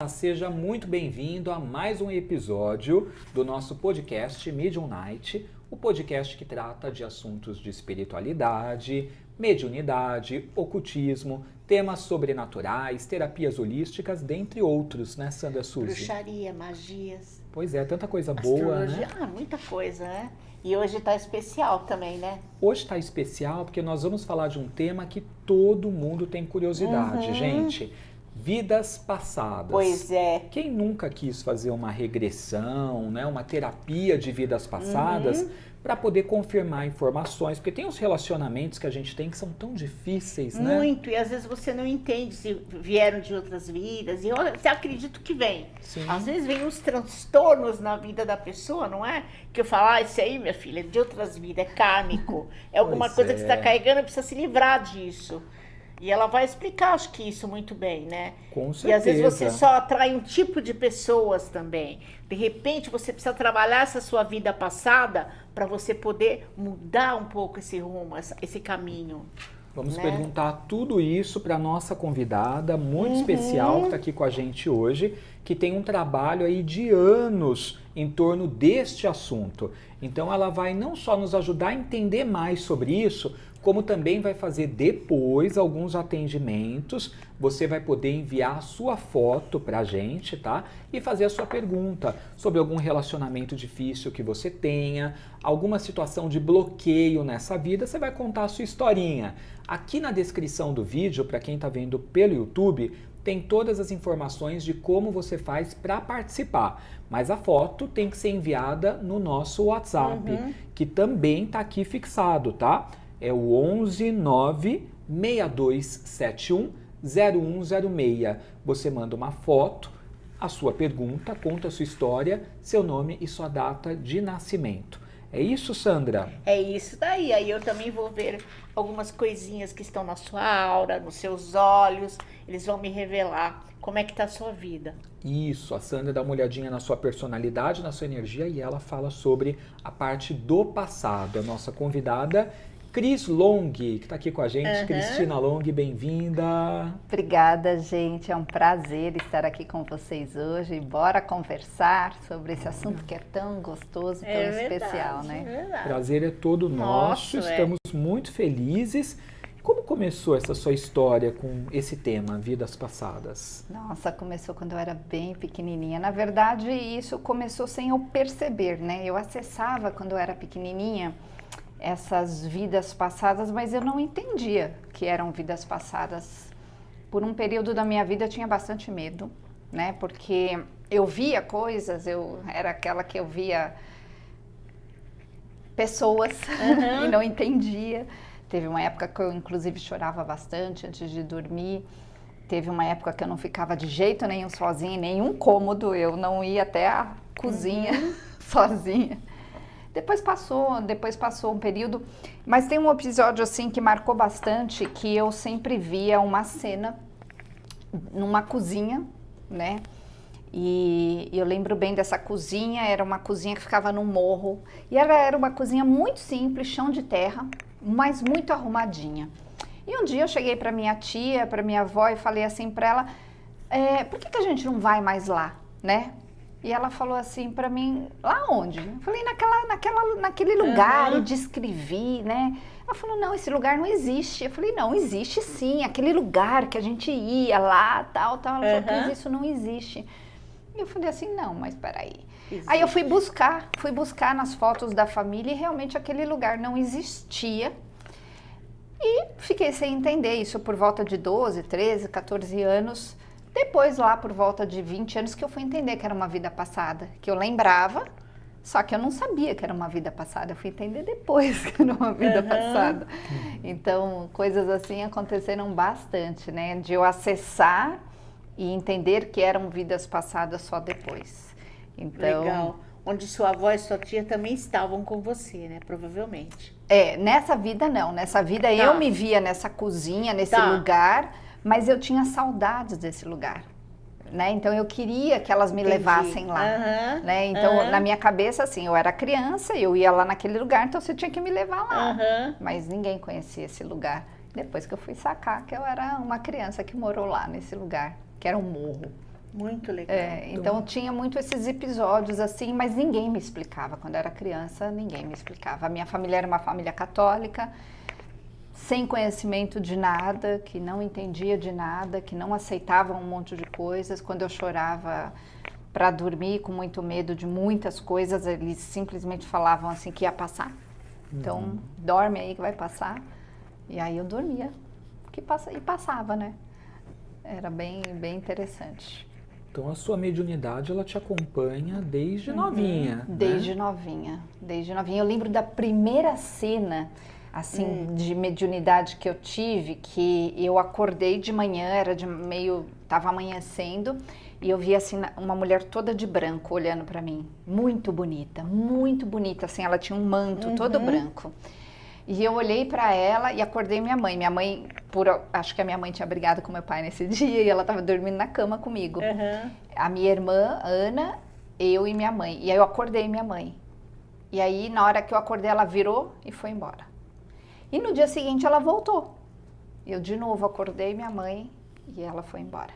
Seja muito bem-vindo a mais um episódio do nosso podcast Medium Night, o podcast que trata de assuntos de espiritualidade, mediunidade, ocultismo, temas sobrenaturais, terapias holísticas, dentre outros, né, Sandra Suzy? Bruxaria, magias. Pois é, tanta coisa boa, astrologia, né? Muita coisa, né? E hoje tá especial também, né? Hoje está especial porque nós vamos falar de um tema que todo mundo tem curiosidade, gente. Vidas passadas. Pois é. Quem nunca quis fazer uma regressão, né, uma terapia de vidas passadas para poder confirmar informações? Porque tem os relacionamentos que a gente tem que são tão difíceis, né? Muito, e às vezes você não entende se vieram de outras vidas, e eu acredito que vem. Sim. Às vezes vem uns transtornos na vida da pessoa, não é? Que eu falo, isso aí, minha filha, é de outras vidas, é kármico, é alguma Pois coisa é. que você está carregando, precisa se livrar disso. E ela vai explicar, acho que isso muito bem, né? Com certeza. E às vezes você só atrai um tipo de pessoas também. De repente você precisa trabalhar essa sua vida passada para você poder mudar um pouco esse rumo, esse caminho. Vamos né? perguntar tudo isso para nossa convidada muito especial que está aqui com a gente hoje, que tem um trabalho aí de anos em torno deste assunto. Então ela vai não só nos ajudar a entender mais sobre isso, como também vai fazer depois alguns atendimentos. Você vai poder enviar a sua foto para a gente, tá? E fazer a sua pergunta sobre algum relacionamento difícil que você tenha, alguma situação de bloqueio nessa vida, você vai contar a sua historinha. Aqui na descrição do vídeo, para quem está vendo pelo YouTube, tem todas as informações de como você faz para participar. Mas a foto tem que ser enviada no nosso WhatsApp, que também está aqui fixado, tá? É o 11 9 6271 0106. Você manda uma foto, a sua pergunta, conta a sua história, seu nome e sua data de nascimento. É isso, Sandra? É isso daí. Aí eu também vou ver algumas coisinhas que estão na sua aura, nos seus olhos. Eles vão me revelar como é que tá a sua vida. Isso, a Sandra dá uma olhadinha na sua personalidade, na sua energia e ela fala sobre a parte do passado. A nossa convidada, Cris Long, que está aqui com a gente. Cristina Long, bem-vinda. Obrigada, gente. É um prazer estar aqui com vocês hoje. Bora conversar sobre esse assunto que é tão gostoso, tão especial, né? É verdade. Prazer é todo nosso, estamos muito felizes. Como começou essa sua história com esse tema, vidas passadas? Nossa, começou quando eu era bem pequenininha. Na verdade, isso começou sem eu perceber, né? Eu acessava quando eu era pequenininha essas vidas passadas, mas eu não entendia que eram vidas passadas. Por um período da minha vida eu tinha bastante medo, né? Porque eu via coisas, eu era aquela que eu via pessoas e não entendia. Teve uma época que eu inclusive chorava bastante antes de dormir. Teve uma época que eu não ficava de jeito nenhum sozinha, em nenhum cômodo, eu não ia até a cozinha sozinha. Depois passou um período, mas tem um episódio assim que marcou bastante, que eu sempre via uma cena numa cozinha, né? E eu lembro bem dessa cozinha, era uma cozinha que ficava no morro, e ela era uma cozinha muito simples, chão de terra, mas muito arrumadinha. E um dia eu cheguei para minha tia, para minha avó, e falei assim para ela, por que a gente não vai mais lá, né? E ela falou assim para mim, lá onde? Eu falei, naquele lugar, e descrevi, né? Ela falou, não, esse lugar não existe. Eu falei, não, existe sim, aquele lugar que a gente ia lá, tal. Ela falou, Cris, isso não existe. E eu falei assim, não, mas peraí. Existe. Aí eu fui buscar nas fotos da família e realmente aquele lugar não existia. E fiquei sem entender isso por volta de 12, 13, 14 anos. Depois lá por volta de 20 anos que eu fui entender que era uma vida passada, que eu lembrava, só que eu não sabia que era uma vida passada, eu fui entender depois que era uma vida passada. Então, coisas assim aconteceram bastante, né, de eu acessar e entender que eram vidas passadas só depois. Então, legal. Onde sua avó e sua tia também estavam com você, né, provavelmente. Nessa vida não, nessa vida eu me via nessa cozinha, nesse lugar, mas eu tinha saudades desse lugar, né? Então eu queria que elas me levassem lá, né? Então na minha cabeça assim, eu era criança, eu ia lá naquele lugar, então você tinha que me levar lá. Mas ninguém conhecia esse lugar. Depois que eu fui sacar que eu era uma criança que morou lá nesse lugar, que era um morro. Muito legal. Então tinha muito esses episódios assim, mas ninguém me explicava. Quando eu era criança, ninguém me explicava. A minha família era uma família católica, sem conhecimento de nada, que não entendia de nada, que não aceitava um monte de coisas. Quando eu chorava para dormir, com muito medo de muitas coisas, eles simplesmente falavam assim que ia passar. Então, dorme aí que vai passar. E aí eu dormia, e passava, né? Era bem interessante. Então a sua mediunidade, ela te acompanha desde novinha, Desde né? novinha. Eu lembro da primeira cena, assim, de mediunidade que eu tive, que eu acordei de manhã, tava amanhecendo, e eu vi, assim, uma mulher toda de branco olhando pra mim. Muito bonita, assim, ela tinha um manto todo branco. E eu olhei pra ela e acordei minha mãe. Acho que a minha mãe tinha brigado com meu pai nesse dia e ela tava dormindo na cama comigo. A minha irmã, Ana, eu e minha mãe. E aí eu acordei minha mãe. E aí, na hora que eu acordei, ela virou e foi embora. E no dia seguinte ela voltou. Eu de novo acordei minha mãe e ela foi embora.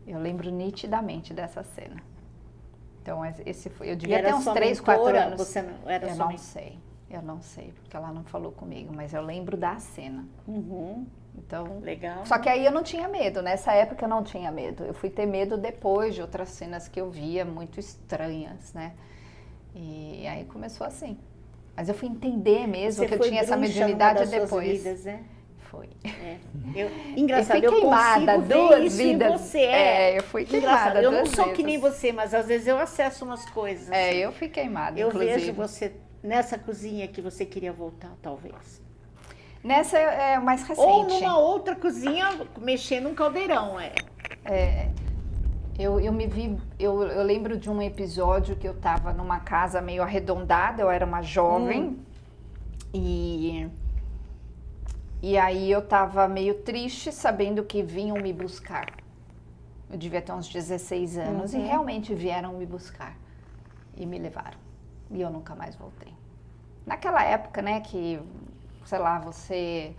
Eu lembro nitidamente dessa cena. Então, esse foi. Eu devia ter uns 3, 4 anos. Você não era Eu sua não sei. Eu não sei, porque ela não falou comigo, mas eu lembro da cena. Então, legal. Só que aí eu não tinha medo, nessa época eu não tinha medo. Eu fui ter medo depois de outras cenas que eu via, muito estranhas, né? E aí começou assim. Mas eu fui entender mesmo que eu tinha essa mediunidade depois. Vidas, né? Foi. Engraçado, eu fui queimada duas vidas. Em você. Eu fui queimada Eu duas não sou vezes. que nem você, mas às vezes eu acesso umas coisas. Assim. Eu fui queimada, eu inclusive. vejo você nessa cozinha que você queria voltar, talvez. Nessa é mais recente. Ou numa outra cozinha, mexer num caldeirão, Eu me vi, eu lembro de um episódio que eu tava numa casa meio arredondada, eu era uma jovem, e aí eu tava meio triste sabendo que vinham me buscar. Eu devia ter uns 16 anos e realmente vieram me buscar e me levaram. E eu nunca mais voltei. Naquela época, né, que, sei lá, você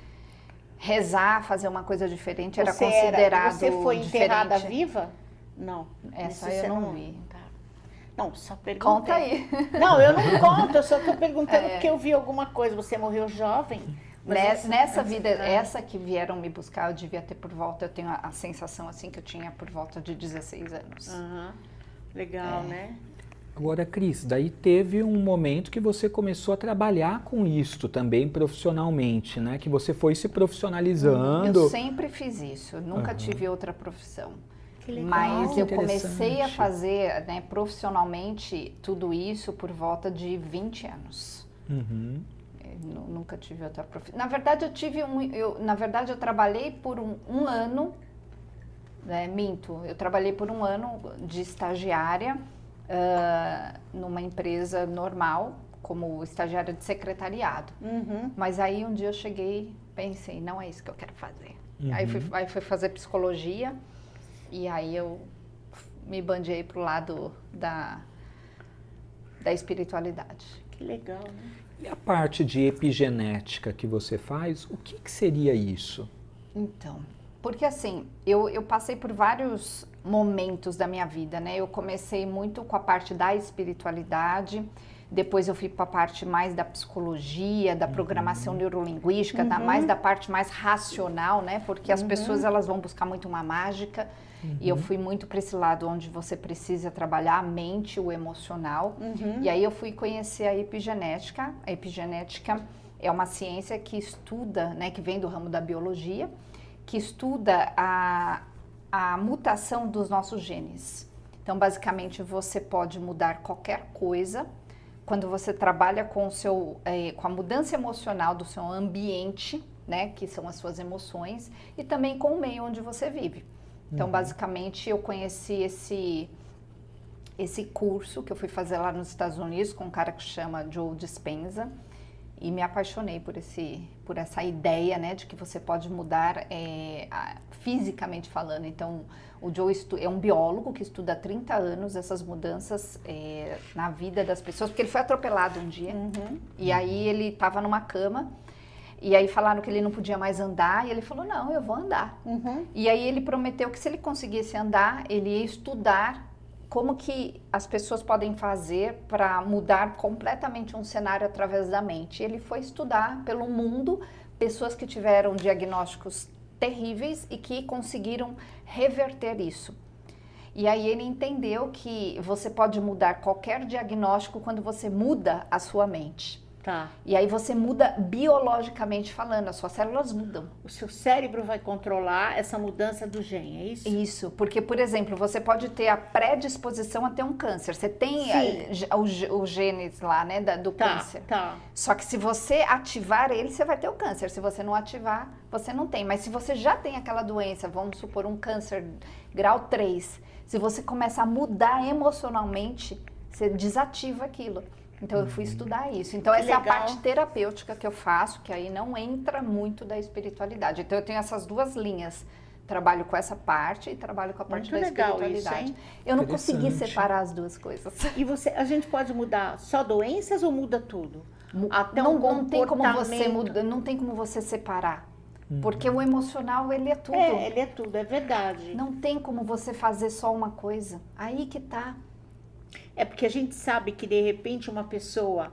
rezar, fazer uma coisa diferente era considerado Você foi enterrada diferente. viva? Não. Essa isso eu você não vi. Não, só perguntei. Conta aí. Não, eu não conto, eu só tô perguntando porque eu vi alguma coisa. Você morreu jovem? Nessa vida, essa que vieram me buscar, eu devia ter por volta, eu tenho a sensação assim que eu tinha por volta de 16 anos. Legal, né? Agora, Cris, daí teve um momento que você começou a trabalhar com isto também profissionalmente, né? Que você foi se profissionalizando. Eu sempre fiz isso, nunca tive outra profissão. Que legal. Mas eu comecei Interessante. a fazer, né, profissionalmente tudo isso por volta de 20 anos. Nunca tive outra profissão. Na verdade, eu trabalhei por um ano, né, eu trabalhei por um ano de estagiária numa empresa normal, como estagiária de secretariado. Mas aí um dia eu cheguei, pensei, não é isso que eu quero fazer. Aí fui fazer psicologia e aí eu me bandiei pro lado da espiritualidade. Que legal, né? E a parte de epigenética que você faz, o que seria isso? Então, porque assim, eu passei por vários momentos da minha vida, né? Eu comecei muito com a parte da espiritualidade, depois eu fui para a parte mais da psicologia, da programação neurolinguística, mais da parte mais racional, né? Porque as pessoas, elas vão buscar muito uma mágica, e eu fui muito para esse lado onde você precisa trabalhar a mente, o emocional, e aí eu fui conhecer a epigenética. A epigenética é uma ciência que estuda, né? Que vem do ramo da biologia, que estuda a mutação dos nossos genes. Então, basicamente, você pode mudar qualquer coisa quando você trabalha com com a mudança emocional do seu ambiente, né, que são as suas emoções, e também com o meio onde você vive. Então, basicamente, eu conheci esse curso que eu fui fazer lá nos Estados Unidos com um cara que chama Joe Dispenza, e me apaixonei por essa ideia, né, de que você pode mudar fisicamente falando. Então, o Joe é um biólogo que estuda há 30 anos essas mudanças na vida das pessoas, porque ele foi atropelado um dia, e aí ele estava numa cama, E aí falaram que ele não podia mais andar, e ele falou, não, eu vou andar. E aí ele prometeu que se ele conseguisse andar, ele ia estudar como que as pessoas podem fazer para mudar completamente um cenário através da mente. Ele foi estudar pelo mundo pessoas que tiveram diagnósticos terríveis e que conseguiram reverter isso. E aí ele entendeu que você pode mudar qualquer diagnóstico quando você muda a sua mente. Tá. E aí você muda biologicamente falando, as suas células mudam. O seu cérebro vai controlar essa mudança do gene, é isso? Isso, porque, por exemplo, você pode ter a predisposição a ter um câncer. Você tem os genes lá, né, do câncer. Tá. Só que se você ativar ele, você vai ter o câncer. Se você não ativar, você não tem. Mas se você já tem aquela doença, vamos supor um câncer grau 3, se você começa a mudar emocionalmente, você desativa aquilo. Então eu fui estudar isso. Então essa é a parte terapêutica que eu faço, que aí não entra muito da espiritualidade. Então eu tenho essas duas linhas. Trabalho com essa parte e trabalho com a parte da espiritualidade. Isso, hein? Eu não consegui separar as duas coisas. E a gente pode mudar só doenças ou muda tudo? Até Não tem como você mudar, não tem como você separar. Porque o emocional, ele é tudo. Ele é tudo, é verdade. Não tem como você fazer só uma coisa. Aí que tá. É porque a gente sabe que, de repente, uma pessoa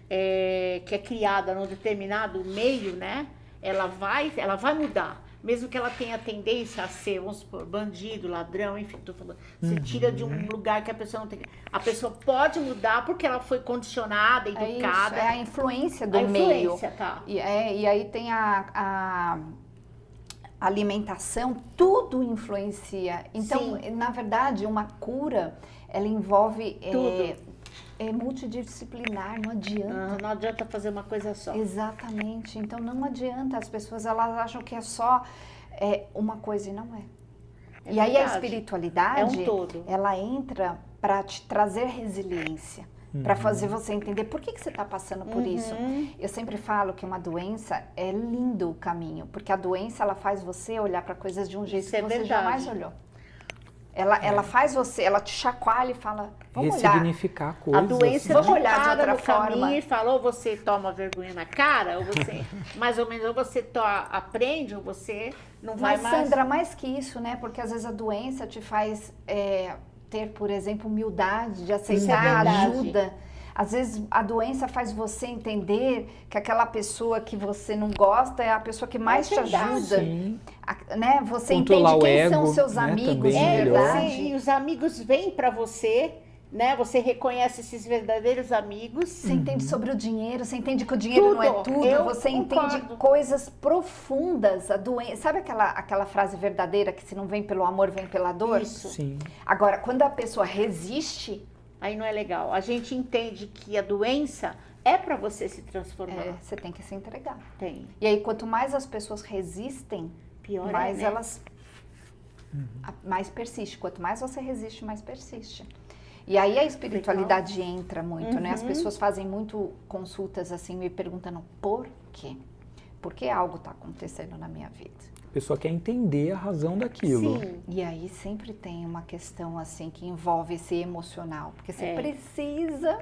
que é criada num determinado meio, né? Ela vai mudar. Mesmo que ela tenha tendência a ser, vamos supor, bandido, ladrão, enfim, tô falando. Você tira de um lugar que a pessoa não tem. A pessoa pode mudar porque ela foi condicionada, educada. É a influência do meio. Tá. E aí tem a alimentação, tudo influencia. Então, na verdade, uma cura, ela envolve tudo. É multidisciplinar, não adianta. Não adianta fazer uma coisa só. Exatamente. Então não adianta. As pessoas elas acham que é só uma coisa e não é. E aí a espiritualidade, é um todo. Ela entra para te trazer resiliência, para fazer você entender por que você está passando por isso. Eu sempre falo que uma doença é lindo o caminho, porque a doença ela faz você olhar para coisas de um jeito que você jamais olhou. Ela faz você, ela te chacoalha e fala, vamos olhar. Ressignificar coisas. A doença vamos olhar de outra no forma. Caminho e fala, ou você toma vergonha na cara, ou você, mais ou menos, ou você aprende, ou você não vai mais. Mas, Sandra, mais que isso, né? Porque às vezes a doença te faz ter, por exemplo, humildade, de aceitar ajuda. Às vezes a doença faz você entender que aquela pessoa que você não gosta é a pessoa que mais te ajuda. Né? Você controlar entende quem ego, são os seus amigos de verdade. E os amigos vêm para você, né? Você reconhece esses verdadeiros amigos. Você entende sobre o dinheiro, você entende que o dinheiro não é tudo, você entende coisas profundas. A doença, sabe aquela frase verdadeira que se não vem pelo amor, vem pela dor? Isso. Sim. Agora, quando a pessoa resiste, aí não é legal. A gente entende que a doença é para você se transformar. Você tem que se entregar. Tem. E aí, quanto mais as pessoas resistem, pior mais né? elas... mais persiste. Quanto mais você resiste, mais persiste. E aí a espiritualidade entra muito, né? As pessoas fazem muito consultas assim, me perguntando por quê? Por que algo está acontecendo na minha vida? A pessoa quer entender a razão daquilo. Sim. E aí sempre tem uma questão assim que envolve esse emocional, porque você precisa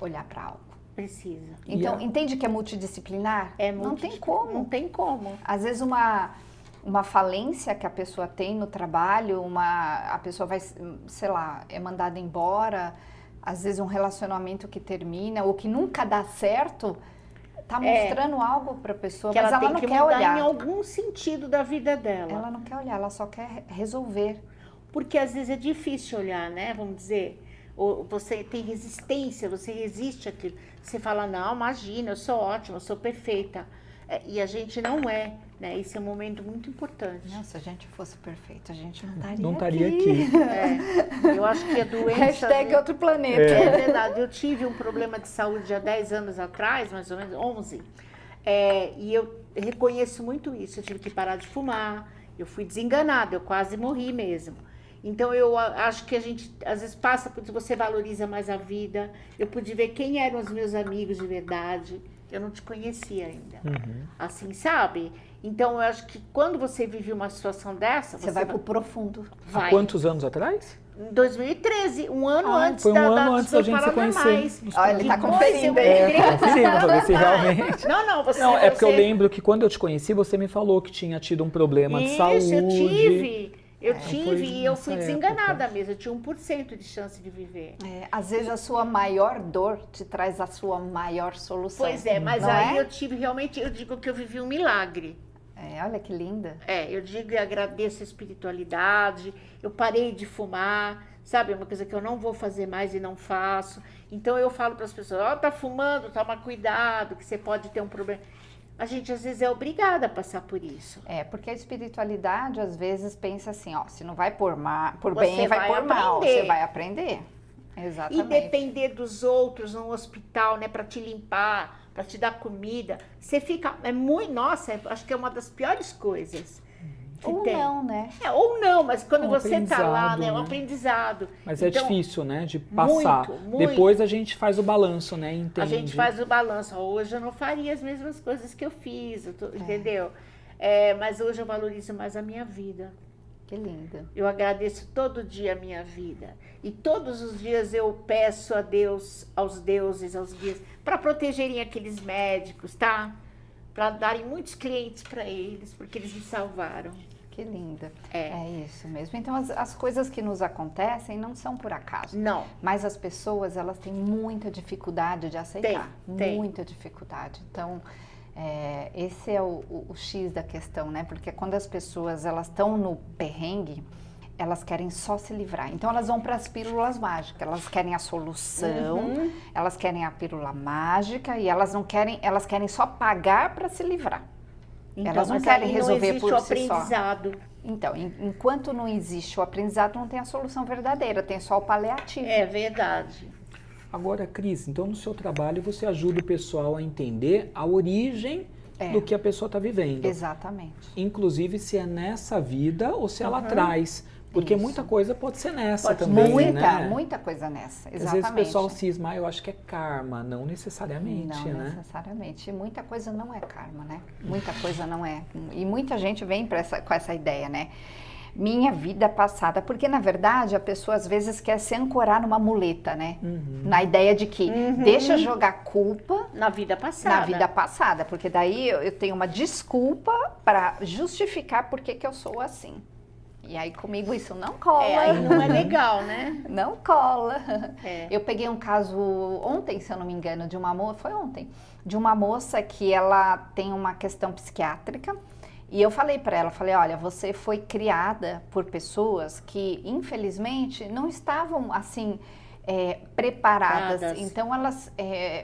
olhar para algo. Precisa. Então, entende que é multidisciplinar? Não tem como. Não tem como. Às vezes uma falência que a pessoa tem no trabalho, a pessoa vai, sei lá, é mandada embora, às vezes um relacionamento que termina ou que nunca dá certo, tá mostrando algo para a pessoa, que mas ela não quer olhar. Em algum sentido da vida dela. Ela não quer olhar, ela só quer resolver. Porque às vezes é difícil olhar, né? Vamos dizer, ou você tem resistência, você resiste àquilo. Você fala, não, imagina, eu sou ótima, eu sou perfeita. E a gente não é, né? Esse é um momento muito importante. Não, se a gente fosse perfeita, a gente não Não estaria aqui. Eu acho que a doença... Hashtag outro planeta. É verdade. Eu tive um problema de saúde há 10 anos atrás, mais ou menos, 11. E eu reconheço muito isso. Eu tive que parar de fumar, eu fui desenganada, eu quase morri mesmo. Então, eu acho que a gente, às vezes, passa por isso, você valoriza mais a vida. Eu pude ver quem eram os meus amigos de verdade. Eu não te conhecia ainda. Assim, sabe? Então, eu acho que quando você vive uma situação dessa, Você vai pro profundo. Há quantos anos atrás? Em 2013, um ano antes foi um ano antes da dos gente se conhecer. Olha, ele tá Depois conferindo. Conferindo pra ver se realmente... Não, você... Não, é porque eu lembro que quando eu te conheci, você me falou que tinha tido um problema de saúde. Eu tive e eu fui nessa desenganada época. mesmo, eu tinha 1% de chance de viver. Às vezes a sua maior dor te traz a sua maior solução. Pois é, mas não aí é? eu tive realmente, eu digo que eu vivi um milagre. Olha que linda. Eu digo e agradeço a espiritualidade, eu parei de fumar, sabe? É uma coisa que eu não vou fazer mais e não faço. Então eu falo para as pessoas, tá fumando, toma cuidado, que você pode ter um problema. A gente às vezes é obrigada a passar por isso. Porque a espiritualidade às vezes pensa assim, ó, se não vai por Você bem, vai por mal, aprender. você vai aprender. Exatamente. E depender dos outros no hospital, né, para te limpar, para te dar comida, você fica, nossa, acho que é uma das piores coisas que Ou tem. não, né? Ou não, mas quando Um você tá lá, né, é um aprendizado, aprendizado. Mas Então, é difícil, né, de passar. muito. Depois a gente faz o balanço, né, entende. A gente faz o balanço. Hoje eu não faria as mesmas coisas que eu fiz, entendeu? Mas hoje eu valorizo mais a minha vida. Que linda. Eu agradeço todo dia a minha vida. E todos os dias eu peço a Deus, aos deuses, aos guias, para protegerem aqueles médicos, tá? Para darem muitos clientes para eles, porque eles me salvaram. Que linda. É. Isso mesmo. Então, as coisas que nos acontecem não são por acaso. Não. Mas as pessoas, elas têm muita dificuldade de aceitar. Tem. Muita dificuldade. Então, esse é o X da questão, né? Porque quando as pessoas, elas estão no perrengue, elas querem só se livrar. Então, elas vão para as pílulas mágicas. Elas querem a solução, elas querem a pílula mágica e elas querem só pagar para se livrar. Então, Elas não mas querem aí resolver não existe por o si só. aprendizado. Então, enquanto não existe o aprendizado, não tem a solução verdadeira, tem só o paliativo. É verdade. Agora, Cris, então no seu trabalho você ajuda o pessoal a entender a origem do que a pessoa está vivendo. Exatamente. Inclusive se é nessa vida ou se ela traz. Porque Isso. muita coisa pode ser nessa Pode também, né? Muita coisa nessa, exatamente. Às vezes o pessoal cisma, eu acho que é karma, não necessariamente, Não né? necessariamente. Muita coisa não é karma, né? Muita coisa não é. E muita gente vem com essa ideia, né? Minha vida passada, porque na verdade a pessoa às vezes quer se ancorar numa muleta, né? Na ideia de que deixa jogar culpa Na vida passada. porque daí eu tenho uma desculpa para justificar por que eu sou assim. E aí comigo isso não cola. Aí não é legal, né? Não cola. É. Eu peguei um caso ontem, se eu não me engano, de uma moça, foi ontem, de uma moça que ela tem uma questão psiquiátrica. E eu falei para ela, olha, você foi criada por pessoas que, infelizmente, não estavam, assim, preparadas. Então, elas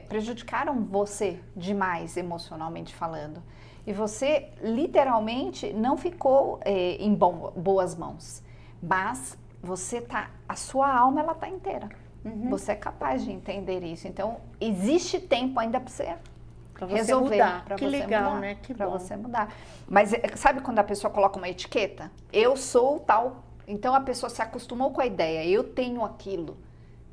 prejudicaram você demais, emocionalmente falando. E você, literalmente, não ficou em boas mãos. Mas a sua alma, ela tá inteira. Você é capaz de entender isso. Então, existe tempo ainda para você resolver, mudar. Pra Que você legal, mudar, né? Que pra bom. você mudar. Mas sabe quando a pessoa coloca uma etiqueta? Eu sou tal. Então a pessoa se acostumou com a ideia, eu tenho aquilo.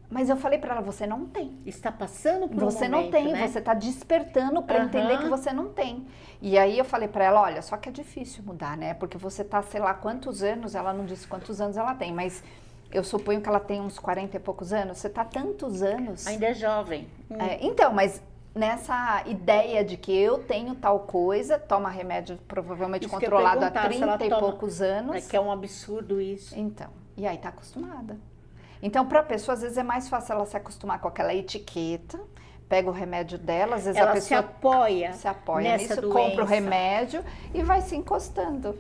Mas eu falei pra ela, você não tem. Está passando por Você um não momento, tem, né? você tá despertando pra entender que você não tem. E aí eu falei pra ela, olha, só que é difícil mudar, né? Porque você tá, sei lá, quantos anos, ela não disse quantos anos ela tem, mas eu suponho que ela tem uns 40 e poucos anos. Você tá tantos anos. Ainda é jovem. Então, mas nessa ideia de que eu tenho tal coisa, toma remédio provavelmente Isso que eu ia controlado há perguntar, se ela 30 e toma- poucos anos. É que é um absurdo isso. Então, e aí tá acostumada. Então, para a pessoa, às vezes é mais fácil ela se acostumar com aquela etiqueta, pega o remédio dela, às vezes Ela a pessoa se apoia nisso, nessa compra o doença. remédio e vai se encostando.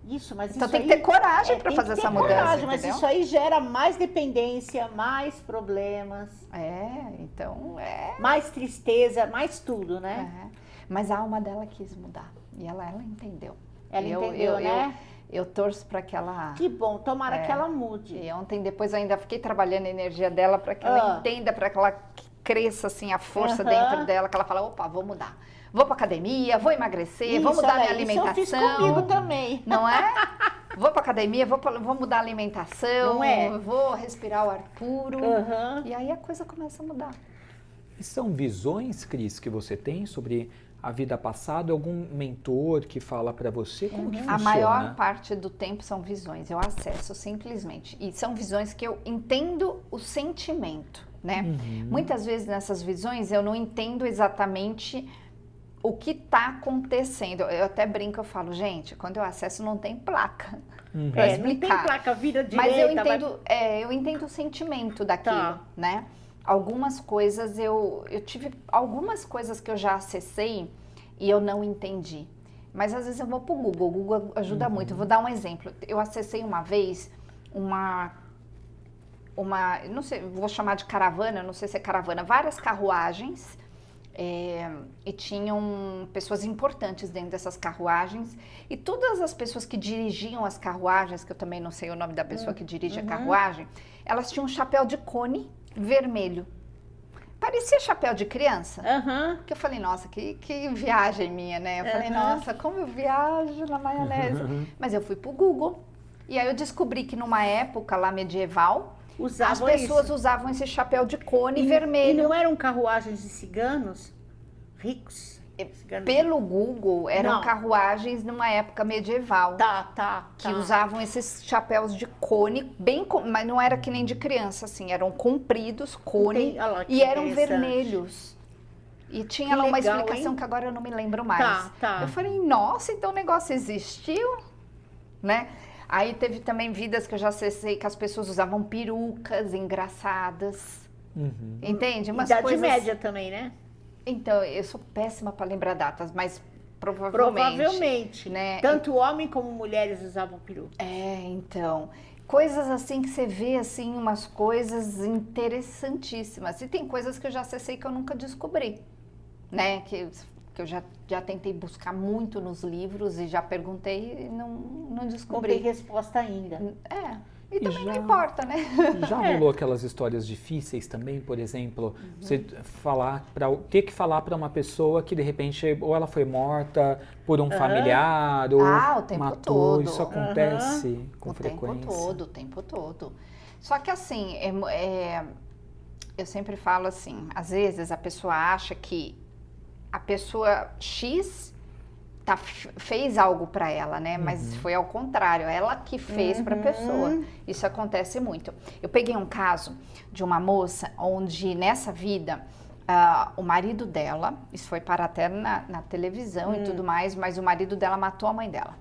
Isso, mas Então isso tem que aí- ter coragem para tem fazer que essa ter mudança, coragem, mas entendeu? isso aí gera mais dependência, mais problemas, Então mais tristeza, mais tudo, né? Mas a alma dela quis mudar e ela entendeu. Ela entendeu, né? Eu torço para que ela... Que bom, tomara que ela mude. E ontem, depois, eu ainda fiquei trabalhando a energia dela para que ela entenda, para que ela cresça, assim, a força dentro dela, que ela fala, opa, vou mudar. Vou para academia, vou emagrecer, vou Isso, mudar minha olha, alimentação. Isso eu fiz comigo também. Não é? Vou para academia, vou mudar a alimentação, Não é? vou respirar o ar puro. Aham. E aí a coisa começa a mudar. E são visões, Cris, que você tem sobre a vida passada? Algum mentor que fala para você? Como que funciona? A maior parte do tempo são visões, eu acesso simplesmente. E são visões que eu entendo o sentimento, né? Muitas vezes nessas visões eu não entendo exatamente o que está acontecendo. Eu até brinco, eu falo, gente, quando eu acesso não tem placa. Pra explicar. Não tem placa, vira direita. Mas eu entendo o sentimento daquilo, né? Algumas coisas eu tive algumas coisas que eu já acessei e eu não entendi. Mas às vezes eu vou pro Google, o Google ajuda muito. Eu vou dar um exemplo. Eu acessei uma vez uma, não sei, vou chamar de caravana, não sei se é caravana, várias carruagens, e tinham pessoas importantes dentro dessas carruagens, e todas as pessoas que dirigiam as carruagens, que eu também não sei o nome da pessoa que dirige a carruagem, elas tinham um chapéu de cone vermelho. Parecia chapéu de criança. Que eu falei, nossa, que viagem minha, né? Eu falei, nossa, como eu viajo na maionese. Mas eu fui pro Google, e aí eu descobri que numa época lá medieval, as pessoas usavam esse chapéu de cone vermelho. E não eram carruagens de ciganos ricos? Pelo Google, eram carruagens numa época medieval. Que usavam esses chapéus de cone, mas não era que nem de criança, assim, eram compridos, cone, e eram vermelhos. E tinha lá uma explicação que agora eu não me lembro mais. Eu falei, nossa, então o negócio existiu, né? Aí teve também vidas que eu já acessei que as pessoas usavam perucas engraçadas. Entende? Umas Idade coisas... média também, né? Então, eu sou péssima para lembrar datas, mas provavelmente, né? Tanto homem como mulheres usavam peruca. Então, coisas assim que você vê, assim, umas coisas interessantíssimas. E tem coisas que eu já acessei que eu nunca descobri, né? Que eu já tentei buscar muito nos livros e já perguntei e não descobri. Não tem resposta ainda. E também não importa, né? Já rolou aquelas histórias difíceis também, por exemplo, você ter que falar para uma pessoa que de repente ou ela foi morta por um familiar ou o tempo matou, todo. Isso acontece com frequência. O tempo todo. Só que assim, eu sempre falo assim, às vezes a pessoa acha que a pessoa X fez algo para ela, né? Mas foi ao contrário, ela que fez para a pessoa. Isso acontece muito. Eu peguei um caso de uma moça onde nessa vida o marido dela, isso foi para até na televisão e tudo mais, mas o marido dela matou a mãe dela.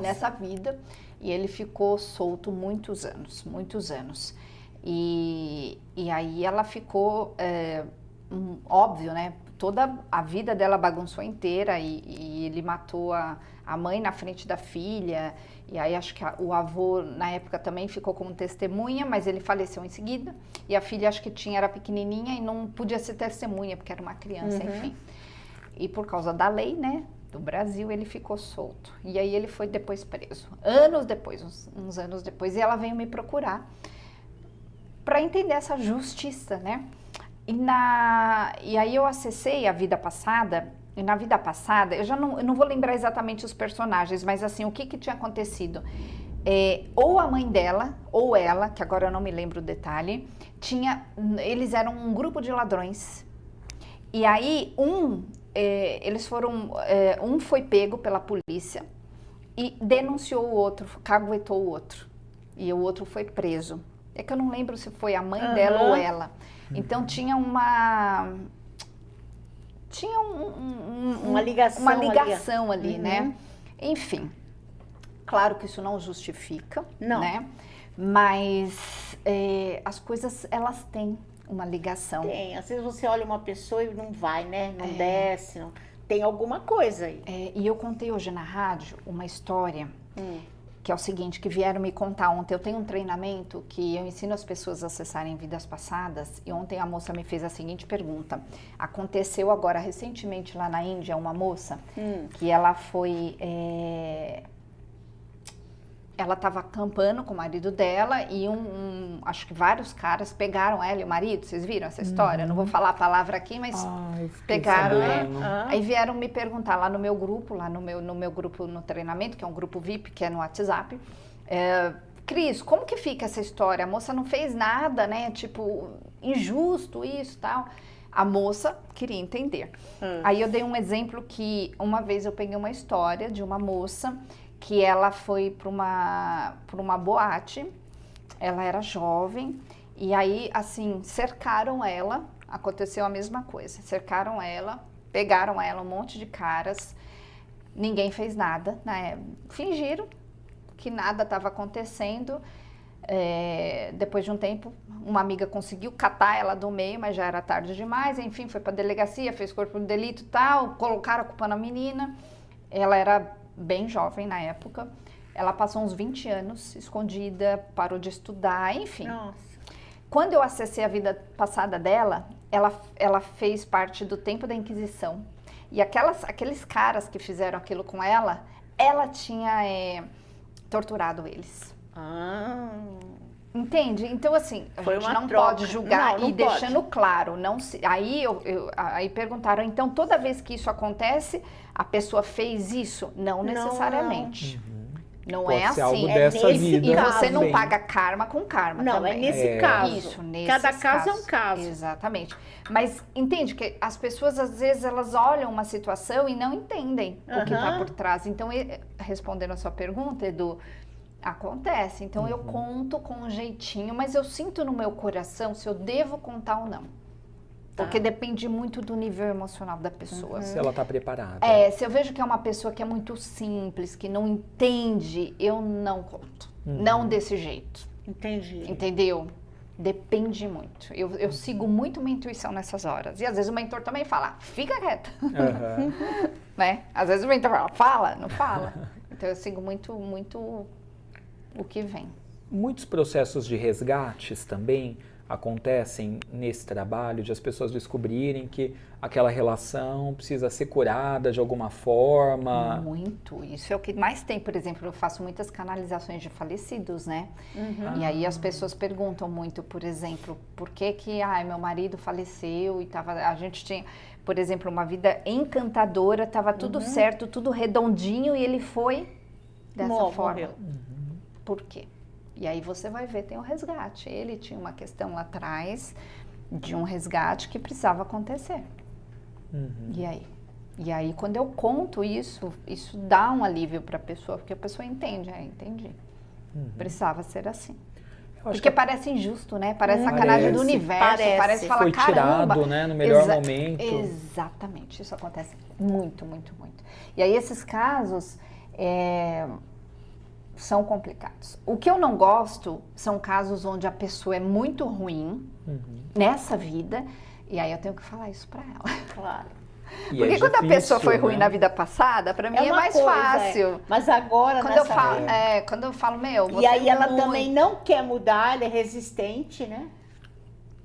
Nessa vida, e ele ficou solto muitos anos. E aí ela ficou, óbvio, né? Toda a vida dela bagunçou inteira e ele matou a mãe na frente da filha. E aí acho que o avô na época também ficou como testemunha, mas ele faleceu em seguida. E a filha acho que era pequenininha e não podia ser testemunha porque era uma criança, enfim. E por causa da lei, né, do Brasil, ele ficou solto. E aí ele foi depois preso. Anos depois, uns anos depois. E ela veio me procurar para entender essa justiça, né? E aí eu acessei a vida passada, e na vida passada, eu não vou lembrar exatamente os personagens, mas assim, o que tinha acontecido? Ou a mãe dela, ou ela, que agora eu não me lembro o detalhe, eles eram um grupo de ladrões. E aí um foi pego pela polícia e denunciou o outro, caguetou o outro. E o outro foi preso. É que eu não lembro se foi a mãe dela ou ela. Então tinha uma ligação ali, né? Enfim, claro que isso não justifica, né? Mas as coisas, elas têm uma ligação. Tem, às vezes você olha uma pessoa e não vai, né? Não desce, tem alguma coisa aí. E eu contei hoje na rádio uma história que é o seguinte, que vieram me contar ontem. Eu tenho um treinamento que eu ensino as pessoas a acessarem vidas passadas, e ontem a moça me fez a seguinte pergunta. Aconteceu agora recentemente lá na Índia uma moça que ela foi... ela estava acampando com o marido dela e acho que vários caras pegaram ela e o marido. Vocês viram essa história? Não vou falar a palavra aqui, mas pegaram ela. Aí vieram me perguntar lá no meu grupo, no meu grupo no treinamento, que é um grupo VIP, que é no WhatsApp. Cris, como que fica essa história? A moça não fez nada, né? Tipo, injusto isso e tal. A moça queria entender. Aí eu dei um exemplo que uma vez eu peguei uma história de uma moça que ela foi para uma boate, ela era jovem, e aí, assim, cercaram ela, aconteceu a mesma coisa, cercaram ela, pegaram ela, um monte de caras, ninguém fez nada, né? Fingiram que nada estava acontecendo. Depois de um tempo, uma amiga conseguiu catar ela do meio, mas já era tarde demais, enfim, foi para a delegacia, fez corpo de delito e tal, colocaram a culpa na menina. Ela era bem jovem na época, ela passou uns 20 anos escondida, parou de estudar, enfim. Nossa. Quando eu acessei a vida passada dela, ela fez parte do tempo da Inquisição. E aqueles caras que fizeram aquilo com ela tinha torturado eles. Entende? Então, assim, a gente não pode julgar e deixando claro, aí perguntaram, então toda vez que isso acontece, a pessoa fez isso? Não necessariamente. Não Pode é ser assim. algo dessa vida. E você não Bem. paga karma com karma também. É nesse caso. Isso, nesse Cada caso é um caso. Exatamente. Mas entende que as pessoas, às vezes, elas olham uma situação e não entendem o que está por trás. Então, respondendo a sua pergunta, Edu, acontece. Então, eu conto com um jeitinho, mas eu sinto no meu coração se eu devo contar ou não. Porque depende muito do nível emocional da pessoa. Se ela está preparada. Se eu vejo que é uma pessoa que é muito simples, que não entende, eu não conto. Não desse jeito. Entendi. Entendeu? Depende muito. Eu sigo muito minha intuição nessas horas. E às vezes o mentor também fala, fica quieta. Né? Às vezes o mentor fala, não fala. Então eu sigo muito o que vem. Muitos processos de resgates também acontecem nesse trabalho, de as pessoas descobrirem que aquela relação precisa ser curada de alguma forma. Muito. Isso é o que mais tem. Por exemplo, eu faço muitas canalizações de falecidos, né? E aí as pessoas perguntam muito, por exemplo, por que meu marido faleceu e a gente tinha, por exemplo, uma vida encantadora, estava tudo certo, tudo redondinho e ele foi dessa forma. Morreu. Por quê? E aí você vai ver, tem um resgate. Ele tinha uma questão lá atrás de um resgate que precisava acontecer. E aí? E aí, quando eu conto isso dá um alívio para a pessoa, porque a pessoa entende, entendi. Precisava ser assim. Porque parece injusto, né? Parece sacanagem do universo, parece falar, foi caramba. tirado, né, no melhor momento. Exatamente, isso acontece muito, muito, muito. E aí esses casos são complicados. O que eu não gosto são casos onde a pessoa é muito ruim nessa vida, e aí eu tenho que falar isso pra ela. Claro. Porque quando a pessoa foi ruim na vida passada, pra mim é mais fácil. Mas agora, quando eu falo, quando eu falo, você e aí ela também não quer mudar, ela é resistente, né?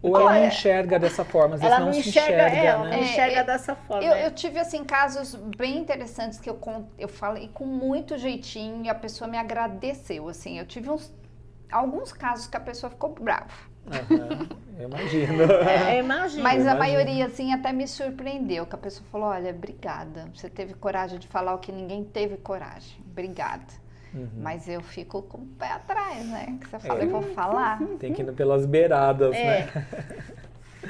Ou ela não enxerga dessa forma, às vezes ela não se enxerga, ela né? não enxerga dessa forma. Eu tive, assim, casos bem interessantes que eu falei com muito jeitinho e a pessoa me agradeceu, assim. Eu tive alguns casos que a pessoa ficou brava. Eu imagino. Imagino. Mas a maioria, assim, até me surpreendeu, que a pessoa falou, olha, obrigada, você teve coragem de falar o que ninguém teve coragem, obrigada. Mas eu fico com o pé atrás, né? Que você fala, eu vou falar. Tem que ir pelas beiradas, né?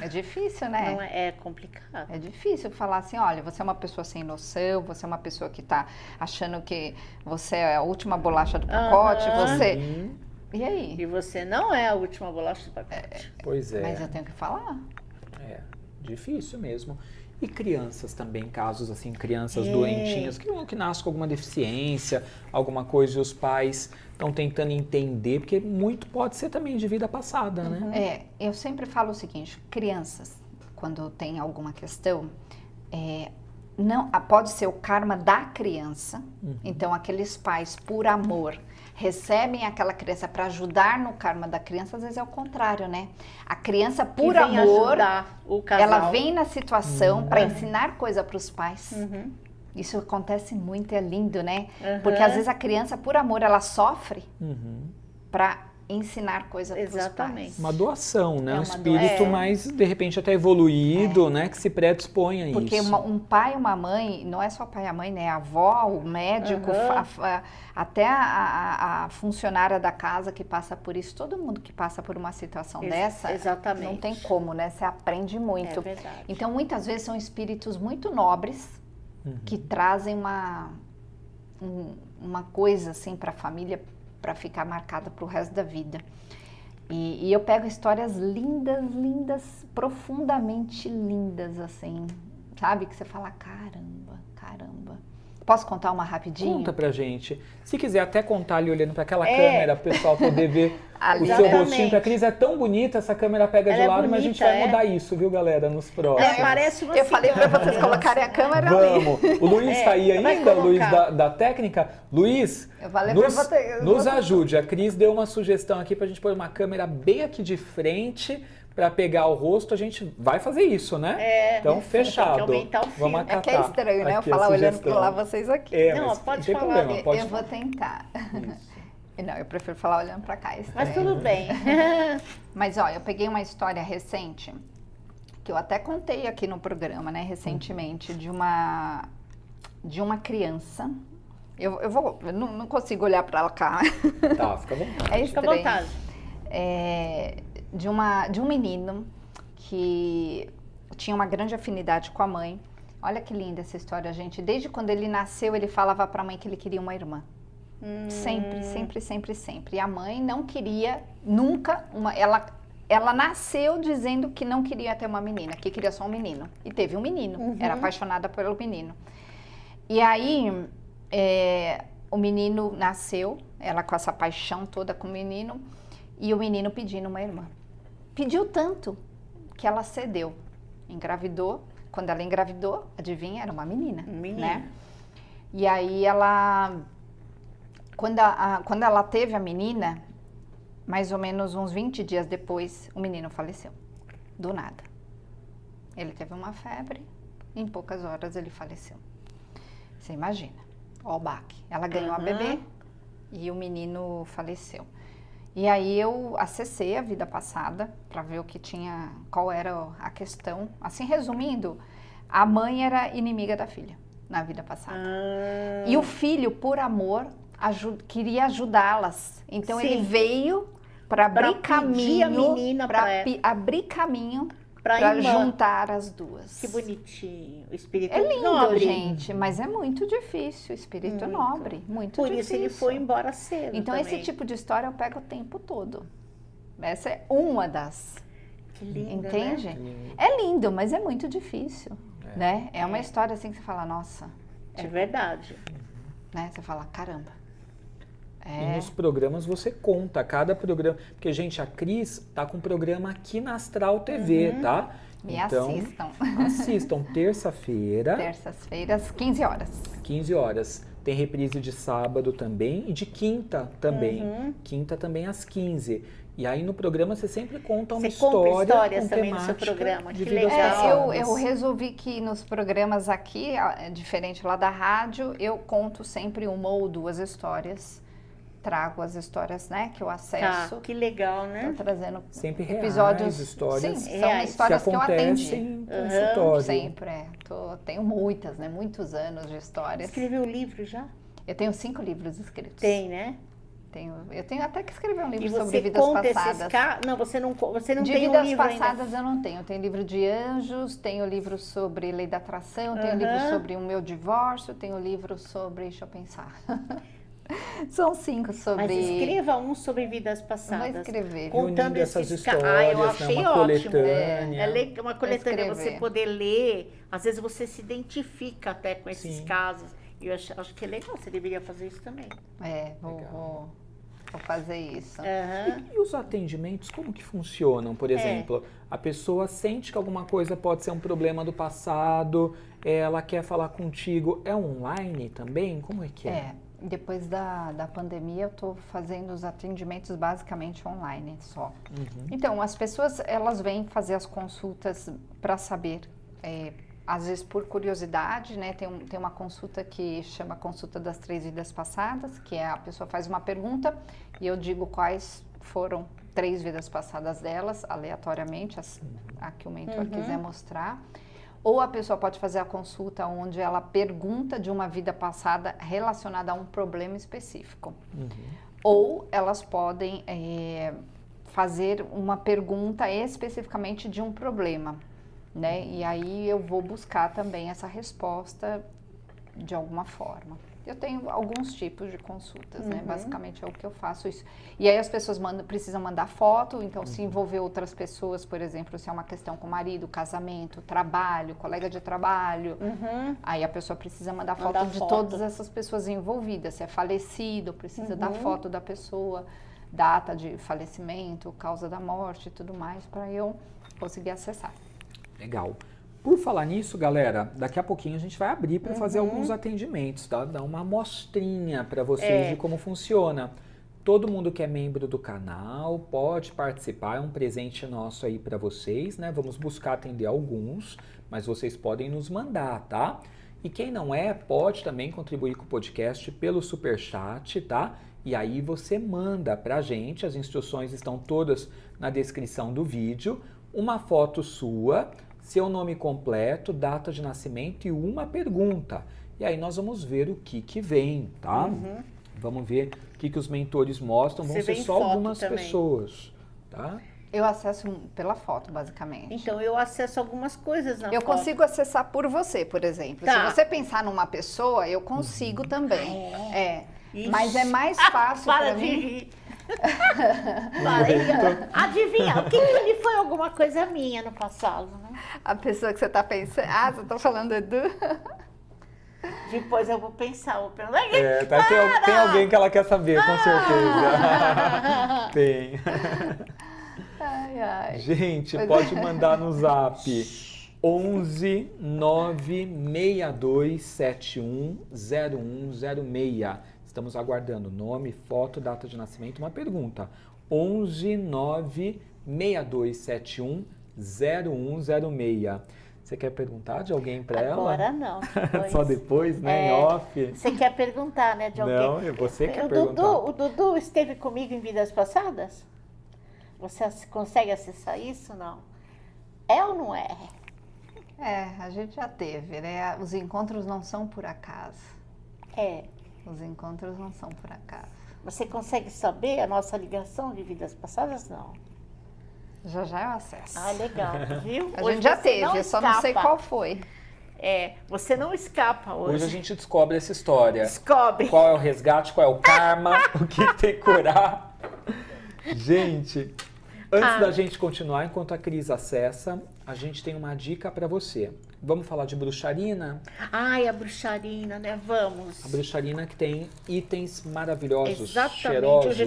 É difícil, né? Não, é complicado. É difícil falar assim, olha, você é uma pessoa sem noção, você é uma pessoa que tá achando que você é a última bolacha do pacote, você... E aí? E você não é a última bolacha do pacote. Pois é. Mas eu tenho que falar. Difícil mesmo. E crianças também, casos assim, crianças doentinhas, que nascem com alguma deficiência, alguma coisa, e os pais estão tentando entender, porque muito pode ser também de vida passada, né? Eu sempre falo o seguinte, crianças, quando tem alguma questão, não, pode ser o karma da criança, então aqueles pais, por amor, recebem aquela criança para ajudar no karma da criança, às vezes é o contrário, né? A criança, por amor, o casal. ela vem na situação para ensinar coisa para os pais. Isso acontece muito, é lindo, né? Porque às vezes a criança, por amor, ela sofre para ensinar coisa para os pais. Uma doação, né? É Um uma espírito mais, de repente, até evoluído, né? Que se predispõe a Porque isso. um pai e uma mãe, não é só pai e a mãe, né? A avó, o médico, até a funcionária da casa que passa por isso, todo mundo que passa por uma situação dessa, não tem como, né? Você aprende muito. É verdade. Então, muitas vezes são espíritos muito nobres que trazem uma coisa assim para a família para ficar marcada para o resto da vida. E eu pego histórias lindas, lindas, profundamente lindas, assim, sabe? Que você fala, caramba, caramba. Posso contar uma rapidinho? Conta pra gente. Se quiser até contar ali olhando para aquela câmera, para o pessoal poder ver o seu rostinho. Que a Cris é tão bonita, essa câmera pega de lado, mas a gente vai mudar isso, viu, galera, nos próximos. Parece uma Eu falei para vocês colocarem a câmera ali. Vamos. O Luiz está aí ainda, o Luiz da técnica. Luiz, nos ajude. A Cris deu uma sugestão aqui para a gente pôr uma câmera bem aqui de frente para pegar o rosto. A gente vai fazer isso, né? Então, fechado. Vamos acatar. É que é estranho, né? Eu falar olhando para lá, vocês aqui. Não, pode falar. Problema, pode eu vou tentar. Não, eu prefiro falar olhando para cá. Mas tudo bem. Mas, ó, eu peguei uma história recente, que eu até contei aqui no programa, né, recentemente, de uma criança. Eu não consigo olhar para cá. Tá, fica à vontade. É estranho. Fica à vontade. De um menino que tinha uma grande afinidade com a mãe. Olha que linda essa história, gente. Desde quando ele nasceu, ele falava para a mãe que ele queria uma irmã. Sempre, sempre, sempre, sempre. E a mãe não queria nunca ela nasceu dizendo que não queria ter uma menina, que queria só um menino. E teve um menino. Era apaixonada pelo menino. E aí, o menino nasceu, ela com essa paixão toda com o menino, e o menino pedindo uma irmã. Pediu tanto que ela cedeu. Engravidou. Quando ela engravidou, adivinha, era uma menina. Né? E aí quando ela teve a menina, mais ou menos uns 20 dias depois, o menino faleceu. Do nada. Ele teve uma febre, em poucas horas ele faleceu. Você imagina, ó o baque. Ela ganhou a bebê e o menino faleceu. E aí eu acessei a vida passada para ver qual era a questão. Assim, resumindo, a mãe era inimiga da filha na vida passada. E o filho, por amor, queria ajudá-las. Então ele veio para abrir caminho, para juntar as duas. Que bonitinho. O espírito é lindo, nobre. Gente, mas é muito difícil. O espírito nobre, muito Por difícil. Por isso ele foi embora cedo. Então também. Esse tipo de história eu pego o tempo todo. Essa é uma das. Que lindo, entende? Né? É lindo, mas é muito difícil, né? É uma história assim que você fala, nossa. É verdade. Né? Você fala, caramba. E nos programas você conta, cada programa. Porque, gente, a Cris tá com um programa aqui na Astral TV, tá? Então, assistam. Terça-feira. Terças-feiras, 15 horas. 15 horas. Tem reprise de sábado também e de quinta também. Quinta também às 15. E aí no programa você sempre conta uma histórias também no seu programa. Que legal. Eu resolvi que nos programas aqui, diferente lá da rádio, eu conto sempre uma ou duas histórias. Trago as histórias, né, que eu acesso. Que legal, né? Tô trazendo sempre episódios, histórias. Sim, são histórias que eu atendi. Em consultório. Sempre, tenho muitas, né, muitos anos de histórias. Escreveu livro já? Eu tenho 5 livros escritos. Tem, né? Eu tenho até que escrever um livro sobre você vidas conta passadas. Não, você não de tem vidas um livro passadas ainda. Eu não tenho. Eu tenho livro de anjos, tenho livro sobre lei da atração, tenho livro sobre o meu divórcio, tenho livro sobre, deixa eu pensar. São 5 sobre... Mas escreva um sobre vidas passadas. Vou escrever. Contando essas histórias, eu achei uma ótimo. Coletânea. Uma coletânea, você poder ler. Às vezes você se identifica até com esses casos. E eu acho que é legal, você deveria fazer isso também. Vou fazer isso. E os atendimentos, como que funcionam? Por exemplo, a pessoa sente que alguma coisa pode ser um problema do passado, ela quer falar contigo. É online também? Como é que é? Depois da pandemia, eu estou fazendo os atendimentos basicamente online só. Então, as pessoas, elas vêm fazer as consultas para saber, às vezes por curiosidade, né? Tem uma consulta que chama Consulta das 3 Vidas Passadas, que a pessoa faz uma pergunta e eu digo quais foram 3 vidas passadas delas, aleatoriamente, a que o mentor quiser mostrar. Ou a pessoa pode fazer a consulta onde ela pergunta de uma vida passada relacionada a um problema específico. Ou elas podem fazer uma pergunta especificamente de um problema, né? E aí eu vou buscar também essa resposta de alguma forma. Eu tenho alguns tipos de consultas, né? Basicamente é o que eu faço isso. E aí as pessoas precisam mandar foto, então se envolver outras pessoas, por exemplo, se é uma questão com marido, casamento, trabalho, colega de trabalho, aí a pessoa precisa mandar foto de todas essas pessoas envolvidas. Se é falecido, precisa dar foto da pessoa, data de falecimento, causa da morte e tudo mais, para eu conseguir acessar. Legal. Por falar nisso, galera, daqui a pouquinho a gente vai abrir para fazer alguns atendimentos, tá? Dar uma amostrinha para vocês de como funciona. Todo mundo que é membro do canal pode participar, é um presente nosso aí para vocês, né? Vamos buscar atender alguns, mas vocês podem nos mandar, tá? E quem não é, pode também contribuir com o podcast pelo Superchat, tá? E aí você manda pra gente, as instruções estão todas na descrição do vídeo, uma foto sua, seu nome completo, data de nascimento e uma pergunta. E aí nós vamos ver o que vem, tá? Vamos ver o que os mentores mostram. Vão ser só algumas pessoas, tá? Eu acesso pela foto, basicamente. Então, eu acesso algumas coisas na foto. Eu consigo acessar por você, por exemplo. Tá. Se você pensar numa pessoa, eu consigo também. Mas é mais fácil para mim. Rir. Adivinha, o que ele foi alguma coisa minha no passado, né? A pessoa que você está pensando... Ah, você está falando do Edu? Depois eu vou pensar. Tem alguém que ela quer saber, com certeza. Tem. Ai. Gente, pode mandar no zap 11 962 71 0106. Estamos aguardando nome, foto, data de nascimento, uma pergunta. 11 962 71 0106. Você quer perguntar de alguém para ela? Agora não. Depois. Só depois, né? Em off. Você quer perguntar, né, de alguém? Não, você quer perguntar. O Dudu esteve comigo em vidas passadas? Você consegue acessar isso, não? É ou não é? A gente já teve, né? Os encontros não são por acaso. Os encontros não são por acaso. Você consegue saber a nossa ligação de vidas passadas? Não. Já eu acesso. Ah, legal, viu? A gente já teve, eu só não sei qual foi. Você não escapa hoje. Hoje a gente descobre essa história. Descobre. Qual é o resgate, qual é o karma, o que tem que curar. Gente, antes da gente continuar, enquanto a Cris acessa, a gente tem uma dica para você. Vamos falar de bruxarina? Ai, a bruxarina, né? Vamos. A bruxarina que tem itens maravilhosos, exatamente. cheirosos.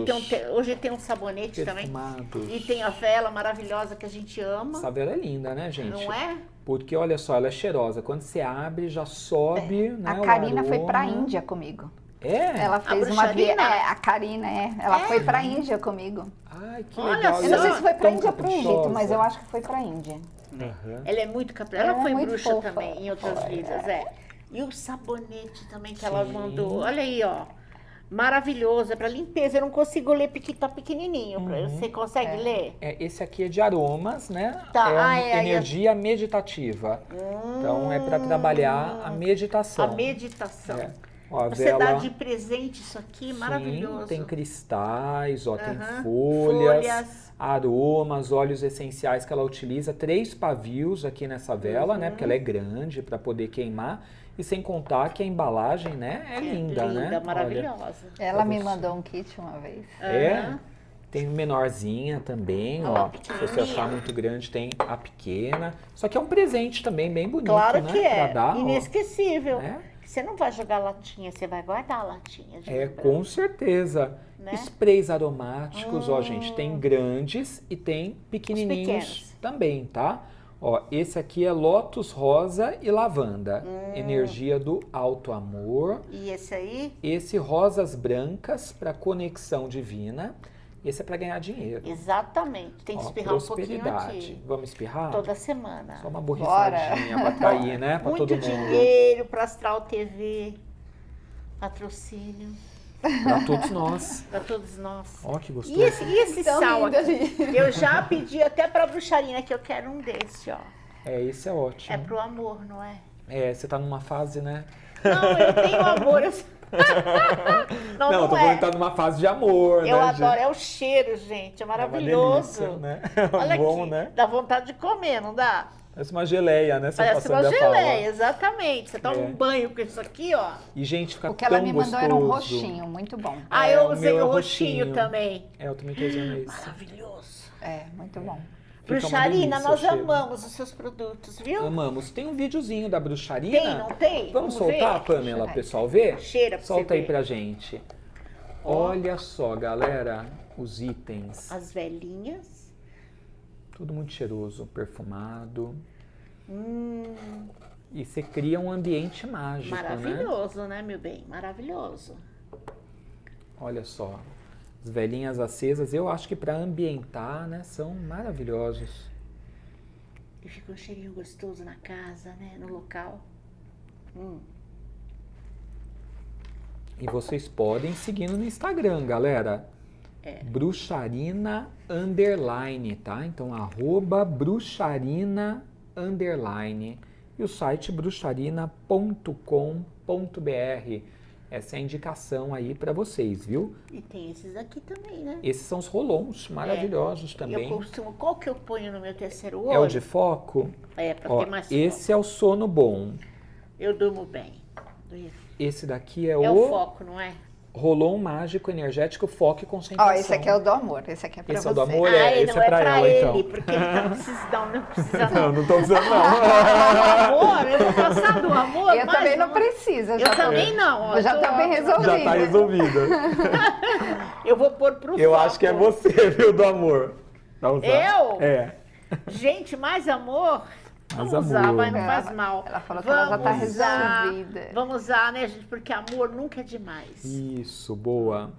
Hoje tem um sabonete perfumados. Também. E tem a vela maravilhosa que a gente ama. Essa vela é linda, né, gente? Não é? Porque, olha só, ela é cheirosa. Quando você abre, já sobe, né, a Karina foi pra Índia comigo. Ela fez uma viagem. A Karina, Ela foi pra Índia comigo. Ai, que olha legal. Eu não sei se foi pra Tão Índia ou pro Egito, caprichosa. mas eu acho que foi pra Índia. Ela é muito caprichosa. Ela foi muito bruxa fofa. também, em outras vidas, E o sabonete também que ela mandou. Olha aí, ó. Maravilhoso, é pra limpeza. Eu não consigo ler porque tá pequenininho. Você consegue ler? Esse aqui é de aromas, né? Tá. Energia meditativa. Então, é para trabalhar a meditação. A meditação. Ó, você dá de presente isso aqui, maravilhoso. Tem cristais, ó, tem folhas, aromas, óleos essenciais que ela utiliza. 3 pavios aqui nessa vela, né? Porque ela é grande para poder queimar. E sem contar que a embalagem, né? É linda, né? Linda, maravilhosa. Olha, ela me mandou um kit uma vez. Tem menorzinha também, ó. Se você achar muito grande, tem a pequena. Isso aqui é um presente também, bem bonito, claro né? Que é. Pra dar, inesquecível. Você não vai jogar latinha, você vai guardar a latinha. Com certeza. Né? Sprays aromáticos, ó, gente, tem grandes e tem pequenininhos também, tá? Ó, esse aqui é lótus rosa e lavanda. Energia do alto amor. E esse aí? Esse rosas brancas para conexão divina. Esse é para ganhar dinheiro. Exatamente. Tem que espirrar um pouquinho aqui. Vamos espirrar? Toda semana. Só uma borrifadinha para atrair, né? Para todo mundo. Muito dinheiro para Astral TV. Patrocínio. Para todos nós. Para todos nós. Ó, que gostoso. E esse Tão sal lindo aqui? Eu já pedi até pra bruxarina que eu quero um desse, ó. Esse é ótimo. É pro amor, não é? Você tá numa fase, né? Não, eu tenho amor. Não, eu tô é. falando que tá numa fase de amor, né? Eu adoro, gente? é o cheiro, gente, é É uma maravilhoso. delícia, né? Olha Bom, aqui, né? dá vontade de comer, não dá? Parece uma geleia, né? Você Parece uma passando a fala. geleia, exatamente. Você toma um banho com isso aqui, ó. E, gente, fica O que ela tão me mandou gostoso. era um roxinho, muito bom. Ah, eu o usei meu é o roxinho roxinho. também. Eu também tô usando esse. Maravilhoso. Muito bom. Fica uma Bruxarina, delícia nós o cheiro. amamos os seus produtos, viu? Amamos. Tem um videozinho da bruxarina. Tem, não tem? Vamos soltar, ver? Pamela, Vai. pessoal ver? Cheira pra Solta você aí ver. pra gente. Olha só, galera, os itens. As velhinhas. Tudo muito cheiroso, perfumado. E você cria um ambiente mágico, né? Maravilhoso, né, meu bem? Maravilhoso. Olha só. As velhinhas acesas, eu acho que para ambientar, né, são maravilhosos. E fica um cheirinho gostoso na casa, né? No local. E vocês podem seguir no Instagram, galera. Bruxarina _, tá? Então, @bruxarina_. E o site bruxarina.com.br. Essa é a indicação aí para vocês, viu? E tem esses aqui também, né? Esses são os rolons maravilhosos também. Eu costumo, qual que eu ponho no meu terceiro olho? É o de foco? É, pra Ó, ter mais esse é o sono bom. foco. Eu durmo bem. Esse daqui é, É o foco, não é? rolon mágico, energético, foco e concentração. Esse aqui é o do amor, esse aqui é pra Esse você. é o do amor, Ele esse não é pra ela, ele, então. porque ele não precisa não precisa Não tô precisando não. amor, eu vou passar do amor, Eu mas também não preciso. Eu também não. Ó, Já tá bem resolvido. Já tá resolvida. Eu vou pôr pro Eu foco. acho que é você, viu, do amor. Pra usar. Eu? É. Gente, mais amor? Mais Vamos usar, amor. mas não faz mal. Ela falou que ela já tá Vamos usar, resolvida. Vamos usar, né, gente? Porque amor nunca é demais. Isso, boa.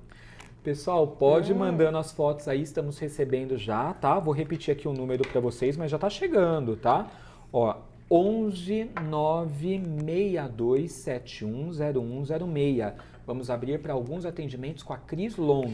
Pessoal, pode ir mandando as fotos aí, estamos recebendo já, tá? Vou repetir aqui o número para vocês, mas já tá chegando, tá? Ó, 11 962 71 0106. Vamos abrir para alguns atendimentos com a Cris Long.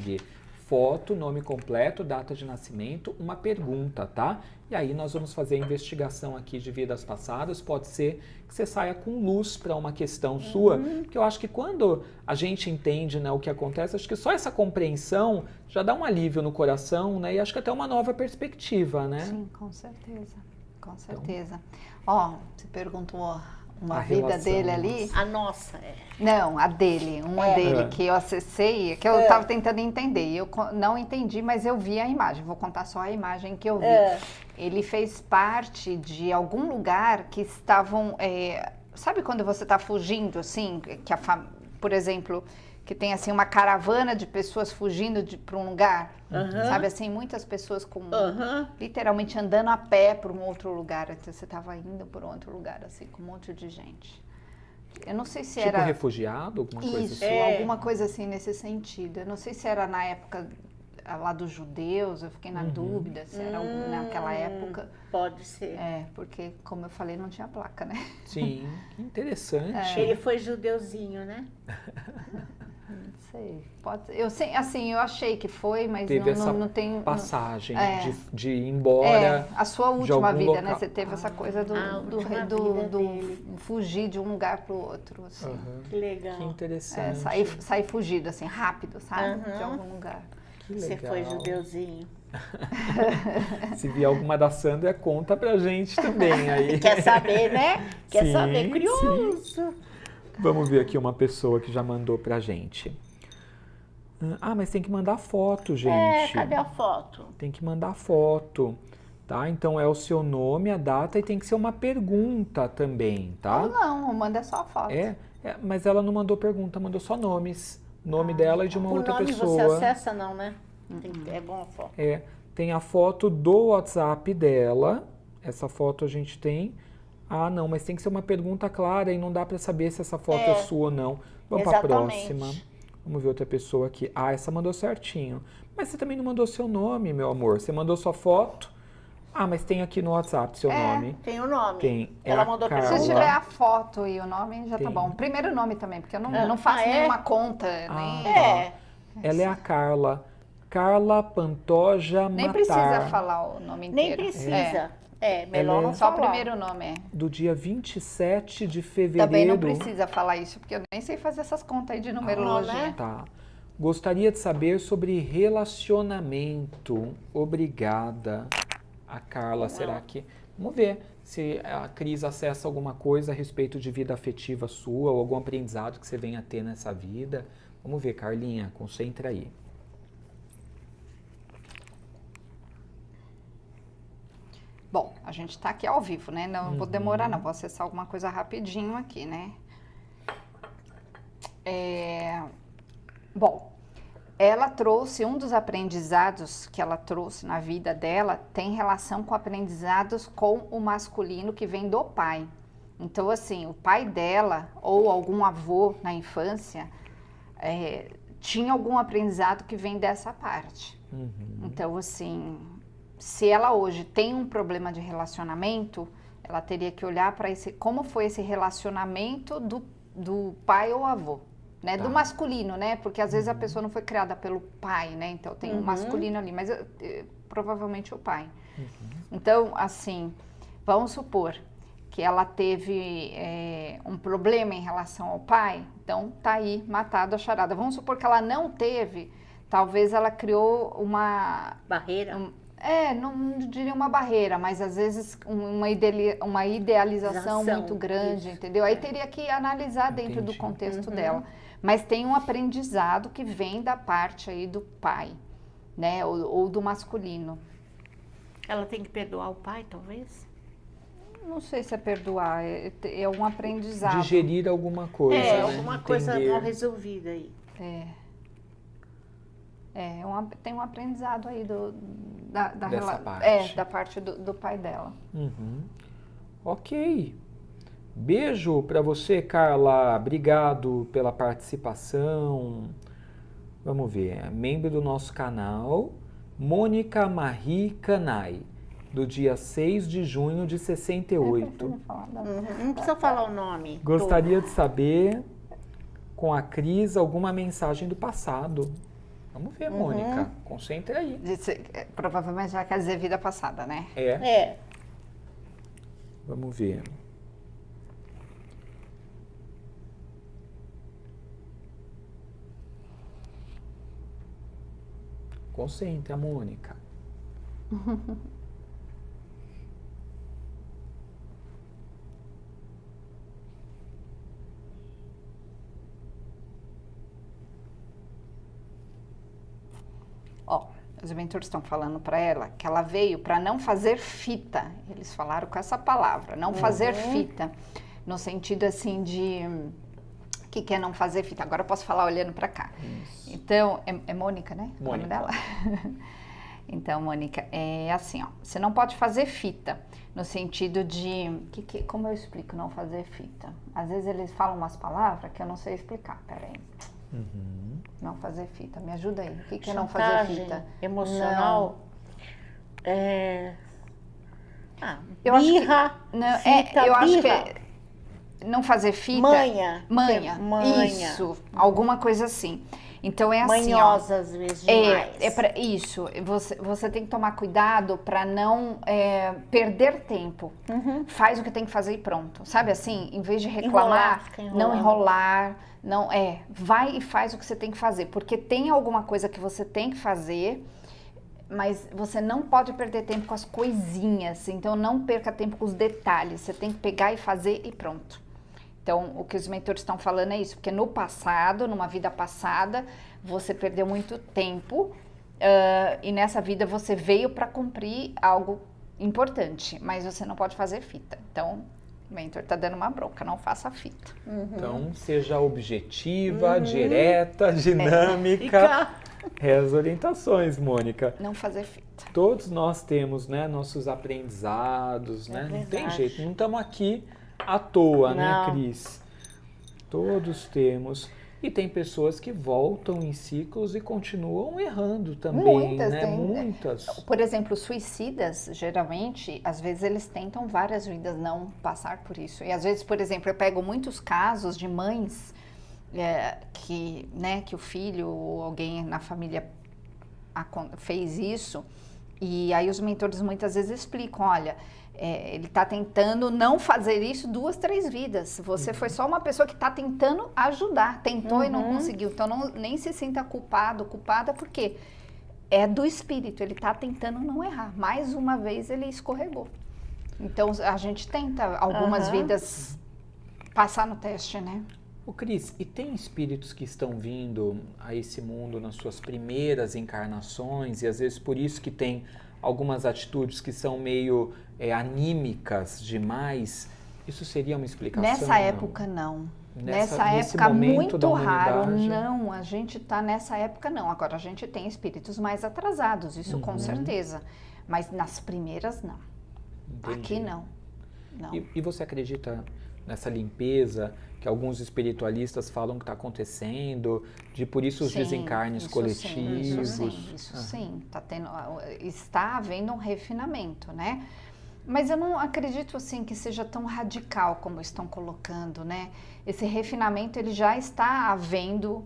Foto, nome completo, data de nascimento, uma pergunta, tá? E aí nós vamos fazer a investigação aqui de vidas passadas. Pode ser que você saia com luz para uma questão sua, porque eu acho que quando a gente entende, né, o que acontece, acho que só essa compreensão já dá um alívio no coração, né? E acho que até uma nova perspectiva, né? Sim, com certeza. Com certeza. Ó, você perguntou uma A vida relação, dele ali. A nossa, Não, a dele, uma dele que eu acessei, que eu estava tentando entender. E eu não entendi, mas eu vi a imagem. Vou contar só a imagem que eu vi. Ele fez parte de algum lugar que estavam. Sabe quando você está fugindo, assim? Que por exemplo, que tem assim uma caravana de pessoas fugindo para um lugar. Sabe assim, muitas pessoas com literalmente andando a pé para um outro lugar. Então você estava indo para um outro lugar, assim, com um monte de gente. Eu não sei se Tipo era refugiado, alguma coisa isso, assim? alguma coisa assim nesse sentido. Eu não sei se era na época lá dos judeus, eu fiquei na dúvida se era naquela época. Pode ser. Porque, como eu falei, não tinha placa, né? Sim, que interessante. Ele foi judeuzinho, né? Não sei. Eu sei, assim, eu achei que foi, mas Teve essa não tem passagem de ir embora. a sua de última algum vida, local. né? Você teve essa coisa do fugir de um lugar para o outro, assim. Que legal. Que interessante. Sair fugido, assim, rápido, sabe? De algum lugar. Que Você legal. foi judeuzinho. Se vier alguma da Sandra, conta pra gente também. Aí. Quer saber, né? Quer Sim, saber? Curioso. Vamos ver aqui uma pessoa que já mandou pra gente. Ah, mas tem que mandar foto, gente. Cadê a foto? Tem que mandar foto, tá? Então é o seu nome, a data e tem que ser uma pergunta também, tá? Ou não, manda só a foto. Mas ela não mandou pergunta, mandou só nomes. Nome dela e de uma Por outra nome pessoa. você acessa não, né? É bom a foto. Tem a foto do WhatsApp dela. Essa foto a gente tem. Ah, não, mas tem que ser uma pergunta clara e não dá para saber se essa foto é sua ou não. Vamos para a próxima. Vamos ver outra pessoa aqui. Ah, essa mandou certinho. Mas você também não mandou seu nome, meu amor. Você mandou sua foto. Ah, mas tem aqui no WhatsApp seu nome. Tem o nome. Tem. Ela mandou pra Se Carla. tiver a foto e o nome, já Tem. tá bom. Primeiro nome também, porque eu não faço Ah, é? nenhuma conta, nem... É. Ela é a Carla. Carla Pantoja Nem Matar. precisa falar o nome inteiro. Nem precisa. Melhor Ela não é- Só o falar. primeiro nome é. Do dia 27 de fevereiro. Também não precisa falar isso, porque eu nem sei fazer essas contas aí de numerologia. né? Tá. Gostaria de saber sobre relacionamento. Obrigada. A Carla, será que... Vamos ver se a Cris acessa alguma coisa a respeito de vida afetiva sua ou algum aprendizado que você venha a ter nessa vida. Vamos ver, Carlinha, concentra aí. Bom, a gente tá aqui ao vivo, né? Não vou demorar, não. Vou acessar alguma coisa rapidinho aqui, né? Bom, ela trouxe, um dos aprendizados que ela trouxe na vida dela tem relação com aprendizados com o masculino que vem do pai. Então, assim, o pai dela ou algum avô na infância tinha algum aprendizado que vem dessa parte. Então, assim, se ela hoje tem um problema de relacionamento, ela teria que olhar para como foi esse relacionamento do pai ou avô. Né, Tá. do masculino, né? Porque às vezes a pessoa não foi criada pelo pai, né? Então tem um masculino ali, mas provavelmente o pai. Então, assim, vamos supor que ela teve um problema em relação ao pai, então tá aí matado a charada. Vamos supor que ela não teve, talvez ela criou uma... Barreira. não diria uma barreira, mas às vezes uma idealização muito grande, isso. entendeu? Aí teria que analisar dentro do Entendi. contexto dela. Mas tem um aprendizado que vem da parte aí do pai, né? Ou do masculino. Ela tem que perdoar o pai, talvez? Não sei se é perdoar, é um aprendizado. Digerir alguma coisa, né? Alguma coisa Entender. mal resolvida aí. Tem um aprendizado aí da Dessa parte. da parte do pai dela. Ok. Beijo para você, Carla. Obrigado pela participação. Vamos ver. Membro do nosso canal, Mônica Marie Canai, do dia 6 de junho de 68. Não precisa falar o nome. Gostaria de saber, com a Cris, alguma mensagem do passado. Vamos ver, Mônica. Concentre aí. Provavelmente já quer dizer vida passada, né? Vamos ver. Concentre, Mônica. Ó, os mentores estão falando para ela que ela veio para não fazer fita. Eles falaram com essa palavra, não fazer fita. No sentido assim de... O que é não fazer fita? Agora eu posso falar olhando para cá. Isso. Então, é Mônica, né? O nome Mônica. dela? Então, Mônica, é assim, ó. Você não pode fazer fita. No sentido de... como eu explico não fazer fita? Às vezes eles falam umas palavras que eu não sei explicar. Peraí. Não fazer fita. Me ajuda aí. O que é não fazer Chantagem fita? emocional. Eu acho que- Birra. Não, fita, eu acho que birra. não fazer fita. Manha. Manha. Manha. Isso. Alguma coisa assim. Então é assim, ó. Manhosa, às vezes, demais. Isso. Você tem que tomar cuidado para não perder tempo. Faz o que tem que fazer e pronto. Sabe assim? Em vez de reclamar, Fica não enrolando. enrolar. Não, vai e faz o que você tem que fazer. Porque tem alguma coisa que você tem que fazer, mas você não pode perder tempo com as coisinhas. Então não perca tempo com os detalhes. Você tem que pegar e fazer e pronto. Então, o que os mentores estão falando é isso, porque no passado, numa vida passada, você perdeu muito tempo e nessa vida você veio para cumprir algo importante, mas você não pode fazer fita. Então, o mentor está dando uma bronca, não faça fita. Então, seja objetiva, direta, dinâmica. As orientações, Mônica. Não fazer fita. Todos nós temos, né, nossos aprendizados, né? Não tem verdade. jeito, não estamos aqui à toa, né, Não. Cris? Todos temos. E tem pessoas que voltam em ciclos e continuam errando também, Muitas, né? tem. Muitas. Por exemplo, suicidas, geralmente, às vezes eles tentam várias vidas não passar por isso. E às vezes, por exemplo, eu pego muitos casos de mães que o filho ou alguém na família fez isso. E aí os mentores muitas vezes explicam, olha, ele está tentando não fazer isso 2, 3 vidas. Você foi só uma pessoa que está tentando ajudar, tentou e não conseguiu. Então nem se sinta culpada, porque é do espírito, ele está tentando não errar. Mais uma vez ele escorregou. Então a gente tenta algumas vidas passar no teste, né? Ô Cris, e tem espíritos que estão vindo a esse mundo nas suas primeiras encarnações e às vezes por isso que tem algumas atitudes que são meio anímicas demais? Isso seria uma explicação? Nessa época, não. Nessa nesse época, momento da muito raro. humanidade? Não, a gente está nessa época, não. Agora, a gente tem espíritos mais atrasados, isso com certeza. Mas nas primeiras, não. Entendi. Aqui, não. E você acredita nessa limpeza que alguns espiritualistas falam que está acontecendo, de por isso os desencarnes coletivos? Isso sim. Está havendo um refinamento, né? Mas eu não acredito assim que seja tão radical como estão colocando, né? Esse refinamento ele já está havendo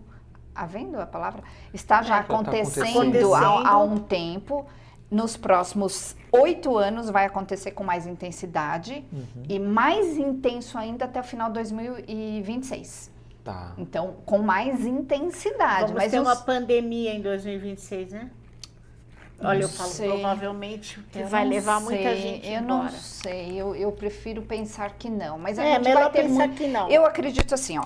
a palavra? Está já acontecendo há um tempo. Nos próximos 8 anos vai acontecer com mais intensidade e mais intenso ainda até o final de 2026. Tá. Então, com mais intensidade. Vamos ter uma pandemia em 2026, né? Olha, eu falo provavelmente que vai levar muita gente embora. Eu não sei, eu prefiro pensar que não. Mas a gente melhor vai ter pensar que não. Eu acredito assim, ó,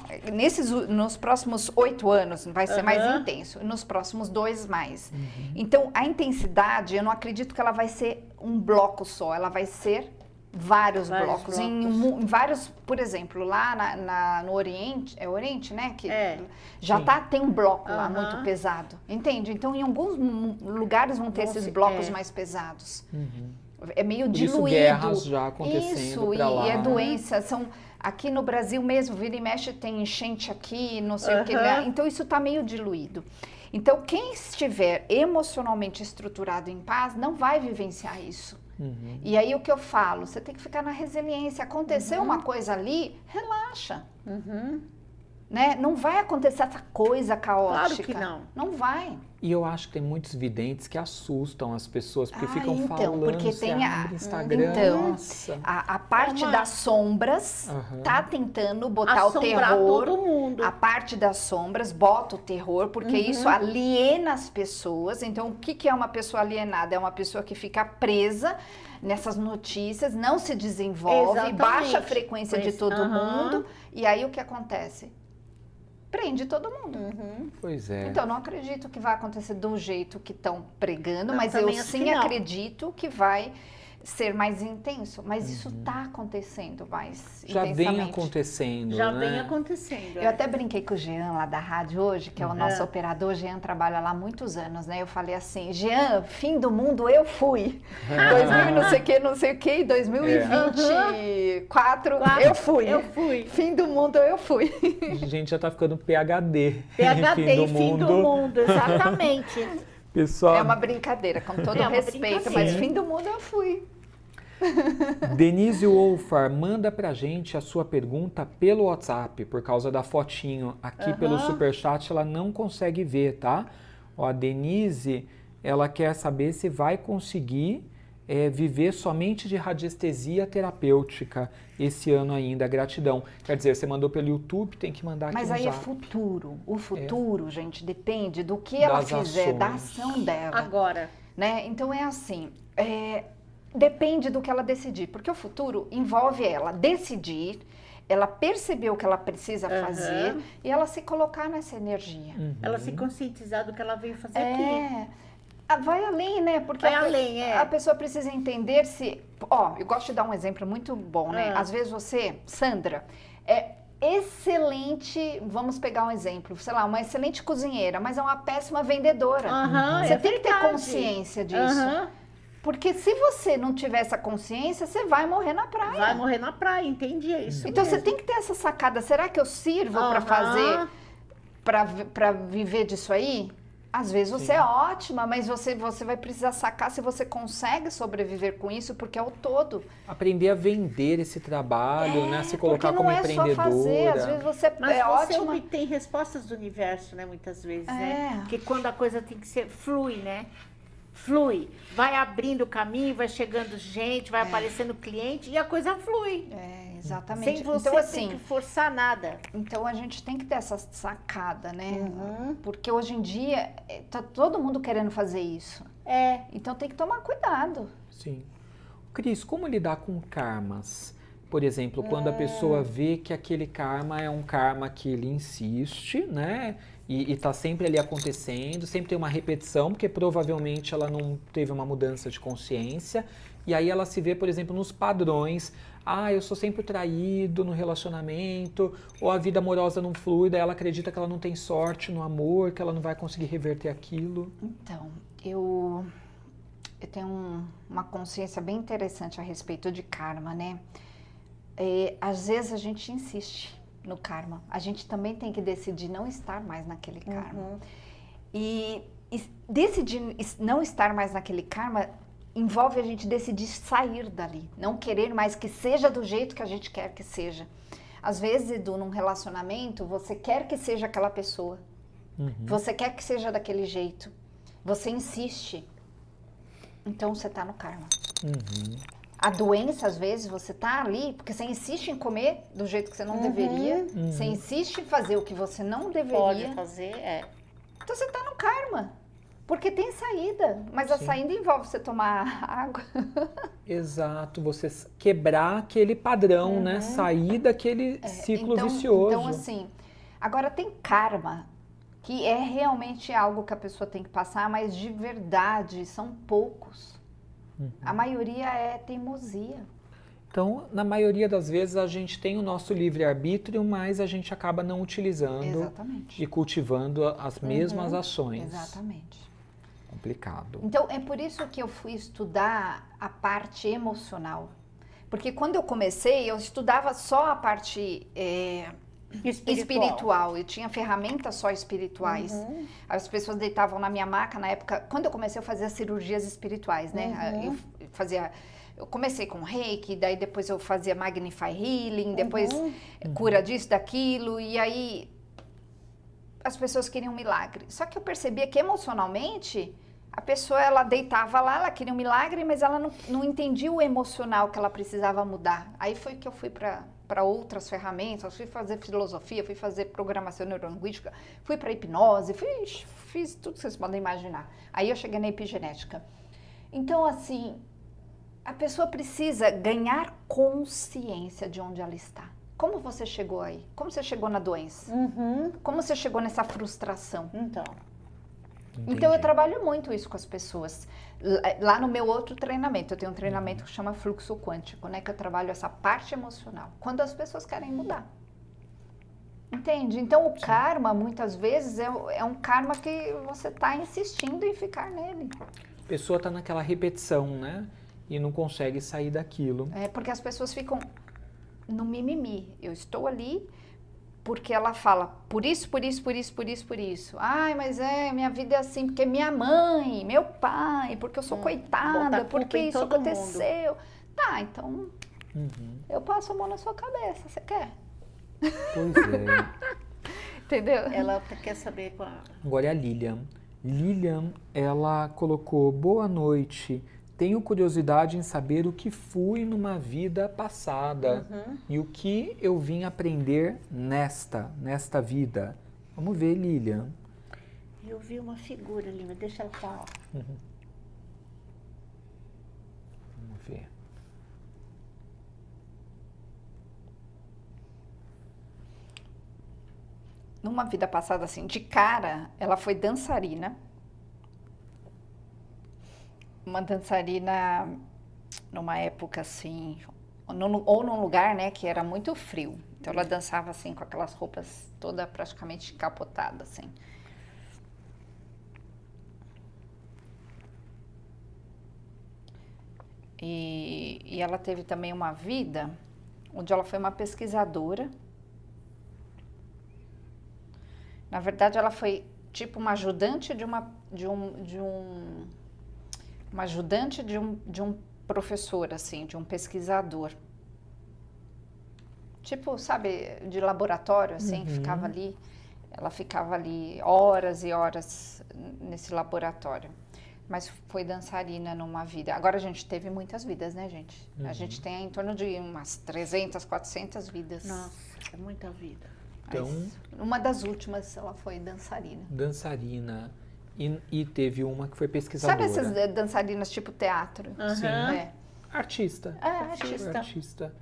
nos próximos 8 anos vai ser mais intenso, nos próximos 2 mais. Então, a intensidade, eu não acredito que ela vai ser um bloco só, ela vai ser vários blocos. Em vários, por exemplo, lá no Oriente, é Oriente, né? Que já tem um bloco lá muito pesado, entende? Então, em alguns lugares vão ter esses blocos mais pesados. É meio diluído. Isso, guerras já acontecendo pra lá. E é doença, aqui no Brasil mesmo, vira e mexe, tem enchente aqui, não sei o que. Então, isso está meio diluído. Então, quem estiver emocionalmente estruturado em paz, não vai vivenciar isso. E aí o que eu falo, você tem que ficar na resiliência. Aconteceu uma coisa ali, relaxa. Né? Não vai acontecer essa coisa caótica. Claro que não. Não vai. E eu acho que tem muitos videntes que assustam as pessoas, porque ficam então, falando, porque tem Instagram, então, nossa. A parte das sombras tá tentando botar assombrar o terror. Todo mundo. A parte das sombras bota o terror, porque isso aliena as pessoas. Então, o que é uma pessoa alienada? É uma pessoa que fica presa nessas notícias, não se desenvolve, baixa a frequência de todo mundo. E aí, o que acontece? Prende todo mundo. Pois é. Então, não acredito que vai acontecer do jeito que estão pregando, Não, mas eu acho sim que não. acredito que vai ser mais intenso. Mas isso está acontecendo mais Já intensamente. vem acontecendo, Já né? vem acontecendo. Eu até brinquei com o Jean lá da rádio hoje, que é o nosso operador. O Jean trabalha lá há muitos anos, né? Eu falei assim, Jean, fim do mundo eu fui. 2000 não sei o que, 2024 eu fui. Eu fui. Fim do mundo eu fui. A gente já tá ficando PhD. PhD, fim do mundo, exatamente. Pessoal, É uma brincadeira, com todo respeito, mas fim do mundo eu fui. Denise Wolfar, manda pra gente a sua pergunta pelo WhatsApp, por causa da fotinho. Aqui pelo Superchat ela não consegue ver, tá? Ó, a Denise, ela quer saber se vai conseguir viver somente de radiestesia terapêutica esse ano ainda. Gratidão. Quer dizer, você mandou pelo YouTube, tem que mandar aqui no Mas aí Zap. é futuro. O futuro, gente, depende do que ela fizer, da ação dela. Agora. Né? Então é assim, depende do que ela decidir, porque o futuro envolve ela decidir, ela perceber o que ela precisa fazer e ela se colocar nessa energia. Ela se conscientizar do que ela veio fazer aqui. Vai além, né? Porque a pessoa precisa entender se... Ó, eu gosto de dar um exemplo muito bom, né? Às vezes você, Sandra, é excelente, vamos pegar um exemplo, sei lá, uma excelente cozinheira, mas é uma péssima vendedora. Você tem que ter consciência disso. Porque se você não tiver essa consciência, você vai morrer na praia. Vai morrer na praia, entendi isso. Então você tem que ter essa sacada. Será que eu sirvo para fazer para viver disso aí? Às vezes você é ótima, mas você vai precisar sacar se você consegue sobreviver com isso, porque é o todo. Aprender a vender esse trabalho, né? Se colocar como empreendedora. Não é só fazer, às vezes você Mas é você ótima. obtém respostas do universo, né? Muitas vezes, né? Porque quando a coisa tem que ser, flui, né? Flui. Vai abrindo o caminho, vai chegando gente, vai aparecendo cliente e a coisa flui. Exatamente. Sem você então, assim, ter que forçar nada. Então a gente tem que ter essa sacada, né? Porque hoje em dia tá todo mundo querendo fazer isso. Então tem que tomar cuidado. Sim. Cris, como lidar com karmas? Por exemplo, quando a pessoa vê que aquele karma é um karma que ele insiste, né? E tá sempre ali acontecendo, sempre tem uma repetição, porque provavelmente ela não teve uma mudança de consciência. E aí ela se vê, por exemplo, nos padrões. Eu sou sempre traído no relacionamento, ou a vida amorosa não flui, daí ela acredita que ela não tem sorte no amor, que ela não vai conseguir reverter aquilo. Então, eu tenho uma consciência bem interessante a respeito de karma, né? Às vezes a gente insiste no karma. A gente também tem que decidir não estar mais naquele karma. E decidir não estar mais naquele karma envolve a gente decidir sair dali, não querer mais que seja do jeito que a gente quer que seja. Às vezes, Edu, num relacionamento, você quer que seja aquela pessoa. Você quer que seja daquele jeito. Você insiste. Então, você tá no karma. A doença, às vezes, você tá ali porque você insiste em comer do jeito que você não deveria. Você insiste em fazer o que você não deveria. Pode fazer, Então, você tá no karma. Porque tem saída, mas a saída envolve você tomar água. Exato, você quebrar aquele padrão, né? Sair daquele ciclo vicioso. Então, assim, agora tem karma, que é realmente algo que a pessoa tem que passar, mas de verdade são poucos. A maioria é teimosia. Então, na maioria das vezes, a gente tem o nosso livre-arbítrio, mas a gente acaba não utilizando e cultivando as mesmas ações. Exatamente. Complicado. Então, é por isso que eu fui estudar a parte emocional. Porque quando eu comecei, eu estudava só a parte espiritual. Eu tinha ferramentas só espirituais. As pessoas deitavam na minha maca, na época... Quando eu comecei, eu fazia cirurgias espirituais, né? Eu comecei com reiki, daí depois eu fazia Magnify Healing, depois cura disso, daquilo, e aí as pessoas queriam um milagre. Só que eu percebia que emocionalmente a pessoa, ela deitava lá, ela queria um milagre, mas ela não entendia o emocional que ela precisava mudar. Aí foi que eu fui para outras ferramentas, fui fazer filosofia, fui fazer programação neurolinguística, fui para hipnose, fiz tudo que vocês podem imaginar. Aí eu cheguei na epigenética. Então, assim, a pessoa precisa ganhar consciência de onde ela está. Como você chegou aí? Como você chegou na doença? Como você chegou nessa frustração? Então eu trabalho muito isso com as pessoas. Lá no meu outro treinamento, eu tenho um treinamento que chama fluxo quântico, né? Que eu trabalho essa parte emocional. Quando as pessoas querem mudar. Entende? Então o karma, muitas vezes, é um karma que você está insistindo em ficar nele. A pessoa está naquela repetição, né? E não consegue sair daquilo. Porque as pessoas ficam no mimimi. Eu estou ali porque ela fala por isso, por isso, por isso, por isso, por isso. Ai, mas minha vida é assim porque minha mãe, meu pai, porque eu sou coitada, porque isso aconteceu. Tá, então eu passo a mão na sua cabeça, você quer? Pois é. Entendeu? Ela quer saber qual... Agora é a Lilian. Lilian, ela colocou: boa noite. Tenho curiosidade em saber o que fui numa vida passada e o que eu vim aprender nesta vida. Vamos ver, Lilian. Eu vi uma figura ali, mas deixa ela falar. Vamos ver. Numa vida passada, assim, de cara, ela foi dançarina. Uma dançarina numa época assim, ou num lugar, né, que era muito frio. Então ela dançava assim com aquelas roupas toda praticamente encapotada assim. E ela teve também uma vida onde ela foi uma pesquisadora. Na verdade, ela foi tipo uma ajudante uma ajudante de um professor, assim, de um pesquisador. Tipo, sabe, de laboratório, assim, ela ficava ali horas e horas nesse laboratório. Mas foi dançarina numa vida. Agora a gente teve muitas vidas, né, gente? A gente tem em torno de umas 300, 400 vidas. Nossa, é muita vida. Então, uma das últimas, ela foi dançarina. Dançarina. E teve uma que foi pesquisadora. Sabe essas dançarinas tipo teatro? Sim. É. Artista. Artista.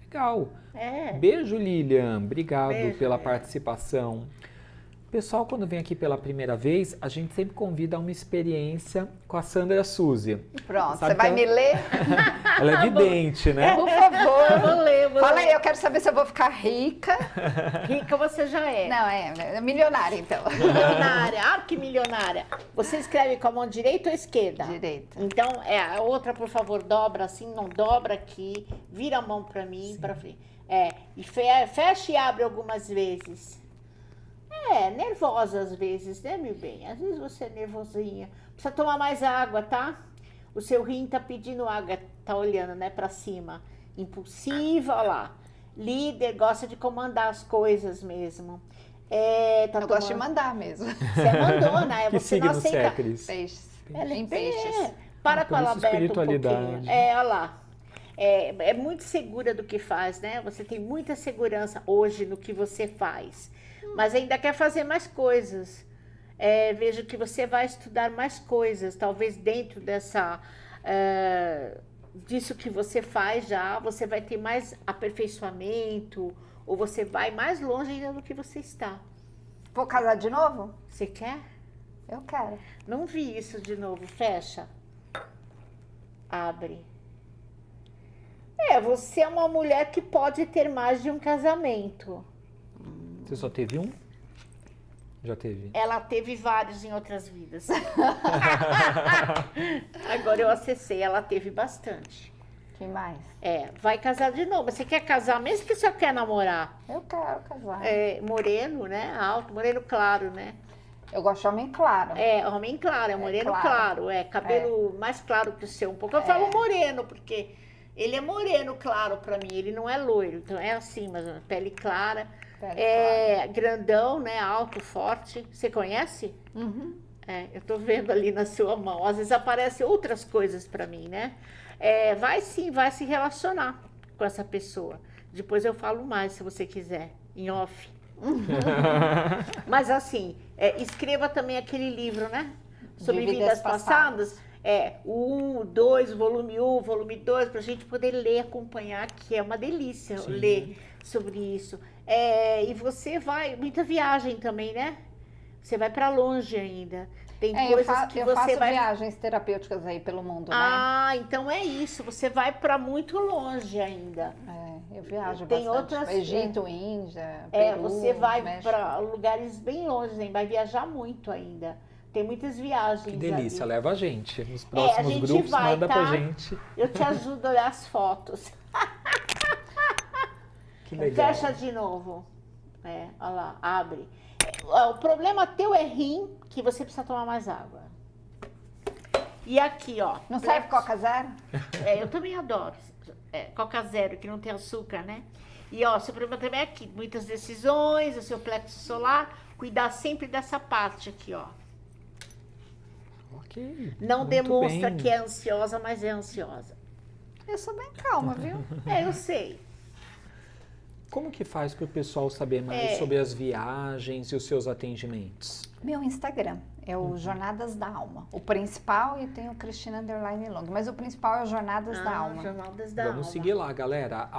Legal. É. Beijo, Lilian. Obrigado Beijo, pela participação. Pessoal, quando vem aqui pela primeira vez, a gente sempre convida a uma experiência com a Sandra Suzy. Pronto, Sabe você vai me ler? Ela é vidente, né? Por favor. Eu vou ler. Fala aí, eu quero saber se eu vou ficar rica. Rica você já é. Não, é milionária, então. Milionária. Ah, que milionária. Você escreve com a mão direita ou esquerda? Direita. Então, a outra, por favor, dobra assim, não dobra aqui. Vira a mão pra mim, pra frente. E fecha e abre algumas vezes. Nervosa às vezes, né, meu bem? Às vezes você é nervosinha. Precisa tomar mais água, tá? O seu rim tá pedindo água, tá olhando, né, pra cima. Impulsiva, olha lá. Líder, gosta de comandar as coisas mesmo. Eu gosto de mandar mesmo. Você mandou, né? Que Você não signo aceita. você é, Cris? Peixes. Ela Em peixes. Para por com ela isso aberta um espiritualidade. pouquinho. Olha lá. É muito segura do que faz, né? Você tem muita segurança hoje no que você faz. Mas ainda quer fazer mais coisas. Vejo que você vai estudar mais coisas. Talvez dentro disso que você faz já, você vai ter mais aperfeiçoamento. Ou você vai mais longe ainda do que você está. Vou casar de novo? Você quer? Eu quero. Não vi isso de novo. Fecha. Abre. Você é uma mulher que pode ter mais de um casamento. Você só teve um? Já teve? Ela teve vários em outras vidas. Agora eu acessei, ela teve bastante. Que mais? Vai casar de novo. Você quer casar mesmo que só quer namorar? Eu quero casar. Moreno, né? Alto, moreno claro, né? Eu gosto de homem claro. Homem claro, moreno claro. Cabelo mais claro que o seu um pouco. Eu falo moreno, porque ele é moreno claro pra mim, ele não é loiro. Então é assim, mas pele clara. Grandão, né? Alto, forte. Você conhece? Uhum. Eu tô vendo ali na sua mão. Às vezes aparecem outras coisas pra mim, né? Vai se relacionar com essa pessoa. Depois eu falo mais, se você quiser, em off. Mas assim, escreva também aquele livro, né? Sobre vidas passadas. O 1, 2, volume 1, volume 2, pra gente poder ler, acompanhar, que é uma delícia ler sobre isso. E você vai, muita viagem também, né? Você vai pra longe ainda. Tem coisas que eu você faço vai... viagens terapêuticas aí pelo mundo, né? Então é isso. Você vai pra muito longe ainda. Eu viajo Tem bastante. outras... Egito, Índia, Peru, você vai México. pra lugares bem longe, né? Vai viajar muito ainda. Tem muitas viagens. Que delícia, ali. leva a gente. Nos próximos gente grupos, vai, manda tá? pra gente. Eu te ajudo a olhar as fotos. Que legal. Fecha de novo. Olha lá, abre. O problema teu é rim, que você precisa tomar mais água. E aqui, ó. Não serve Coca Zero? Eu também adoro. Coca Zero, que não tem açúcar, né? E, ó, seu problema também é aqui. Muitas decisões, o seu plexo solar. Cuidar sempre dessa parte aqui, ó. Ok. Não muito demonstra bem. que é ansiosa, mas é ansiosa. Eu sou bem calma, viu? Eu sei. Como que faz para o pessoal saber mais sobre as viagens e os seus atendimentos? Meu Instagram é o Jornadas da Alma. O principal, e tem o Cristina Underline Long, mas o principal é o Jornadas da Alma. Jornadas da Vamos Alma. seguir lá, galera.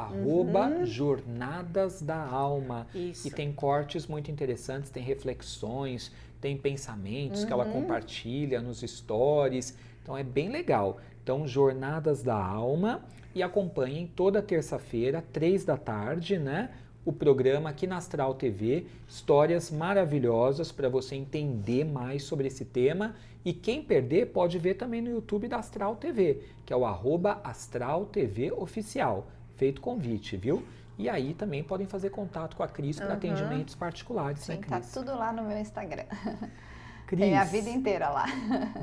@Jornadas da Alma. Isso. E tem cortes muito interessantes, tem reflexões, tem pensamentos que ela compartilha nos stories. Então é bem legal. Então, Jornadas da Alma. E acompanhem toda terça-feira, 3 da tarde, né? O programa aqui na Astral TV, histórias maravilhosas para você entender mais sobre esse tema. E quem perder pode ver também no YouTube da Astral TV, que é o @Astral TV Oficial. feito convite, viu? E aí também podem fazer contato com a Cris para atendimentos particulares, Sim, né, tá Cris? tudo lá no meu Instagram. Cris, Tem a vida inteira lá.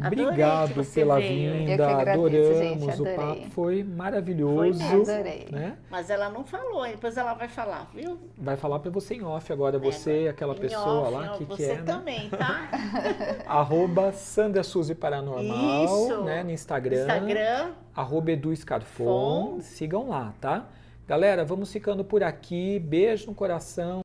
obrigado você pela veio. vinda, Eu que agradeço, adoramos, gente, o adorei. papo foi maravilhoso. Foi mesmo. Adorei. Né? Mas ela não falou, depois ela vai falar, viu? Vai falar para você em off agora, você, aquela Em pessoa off, lá, ó, que você é, né? também, tá? @Sandra Suzy Paranormal, Isso. né, no Instagram, Instagram. @Edu Scarfon, Fon. sigam lá, tá? Galera, vamos ficando por aqui, beijo no coração.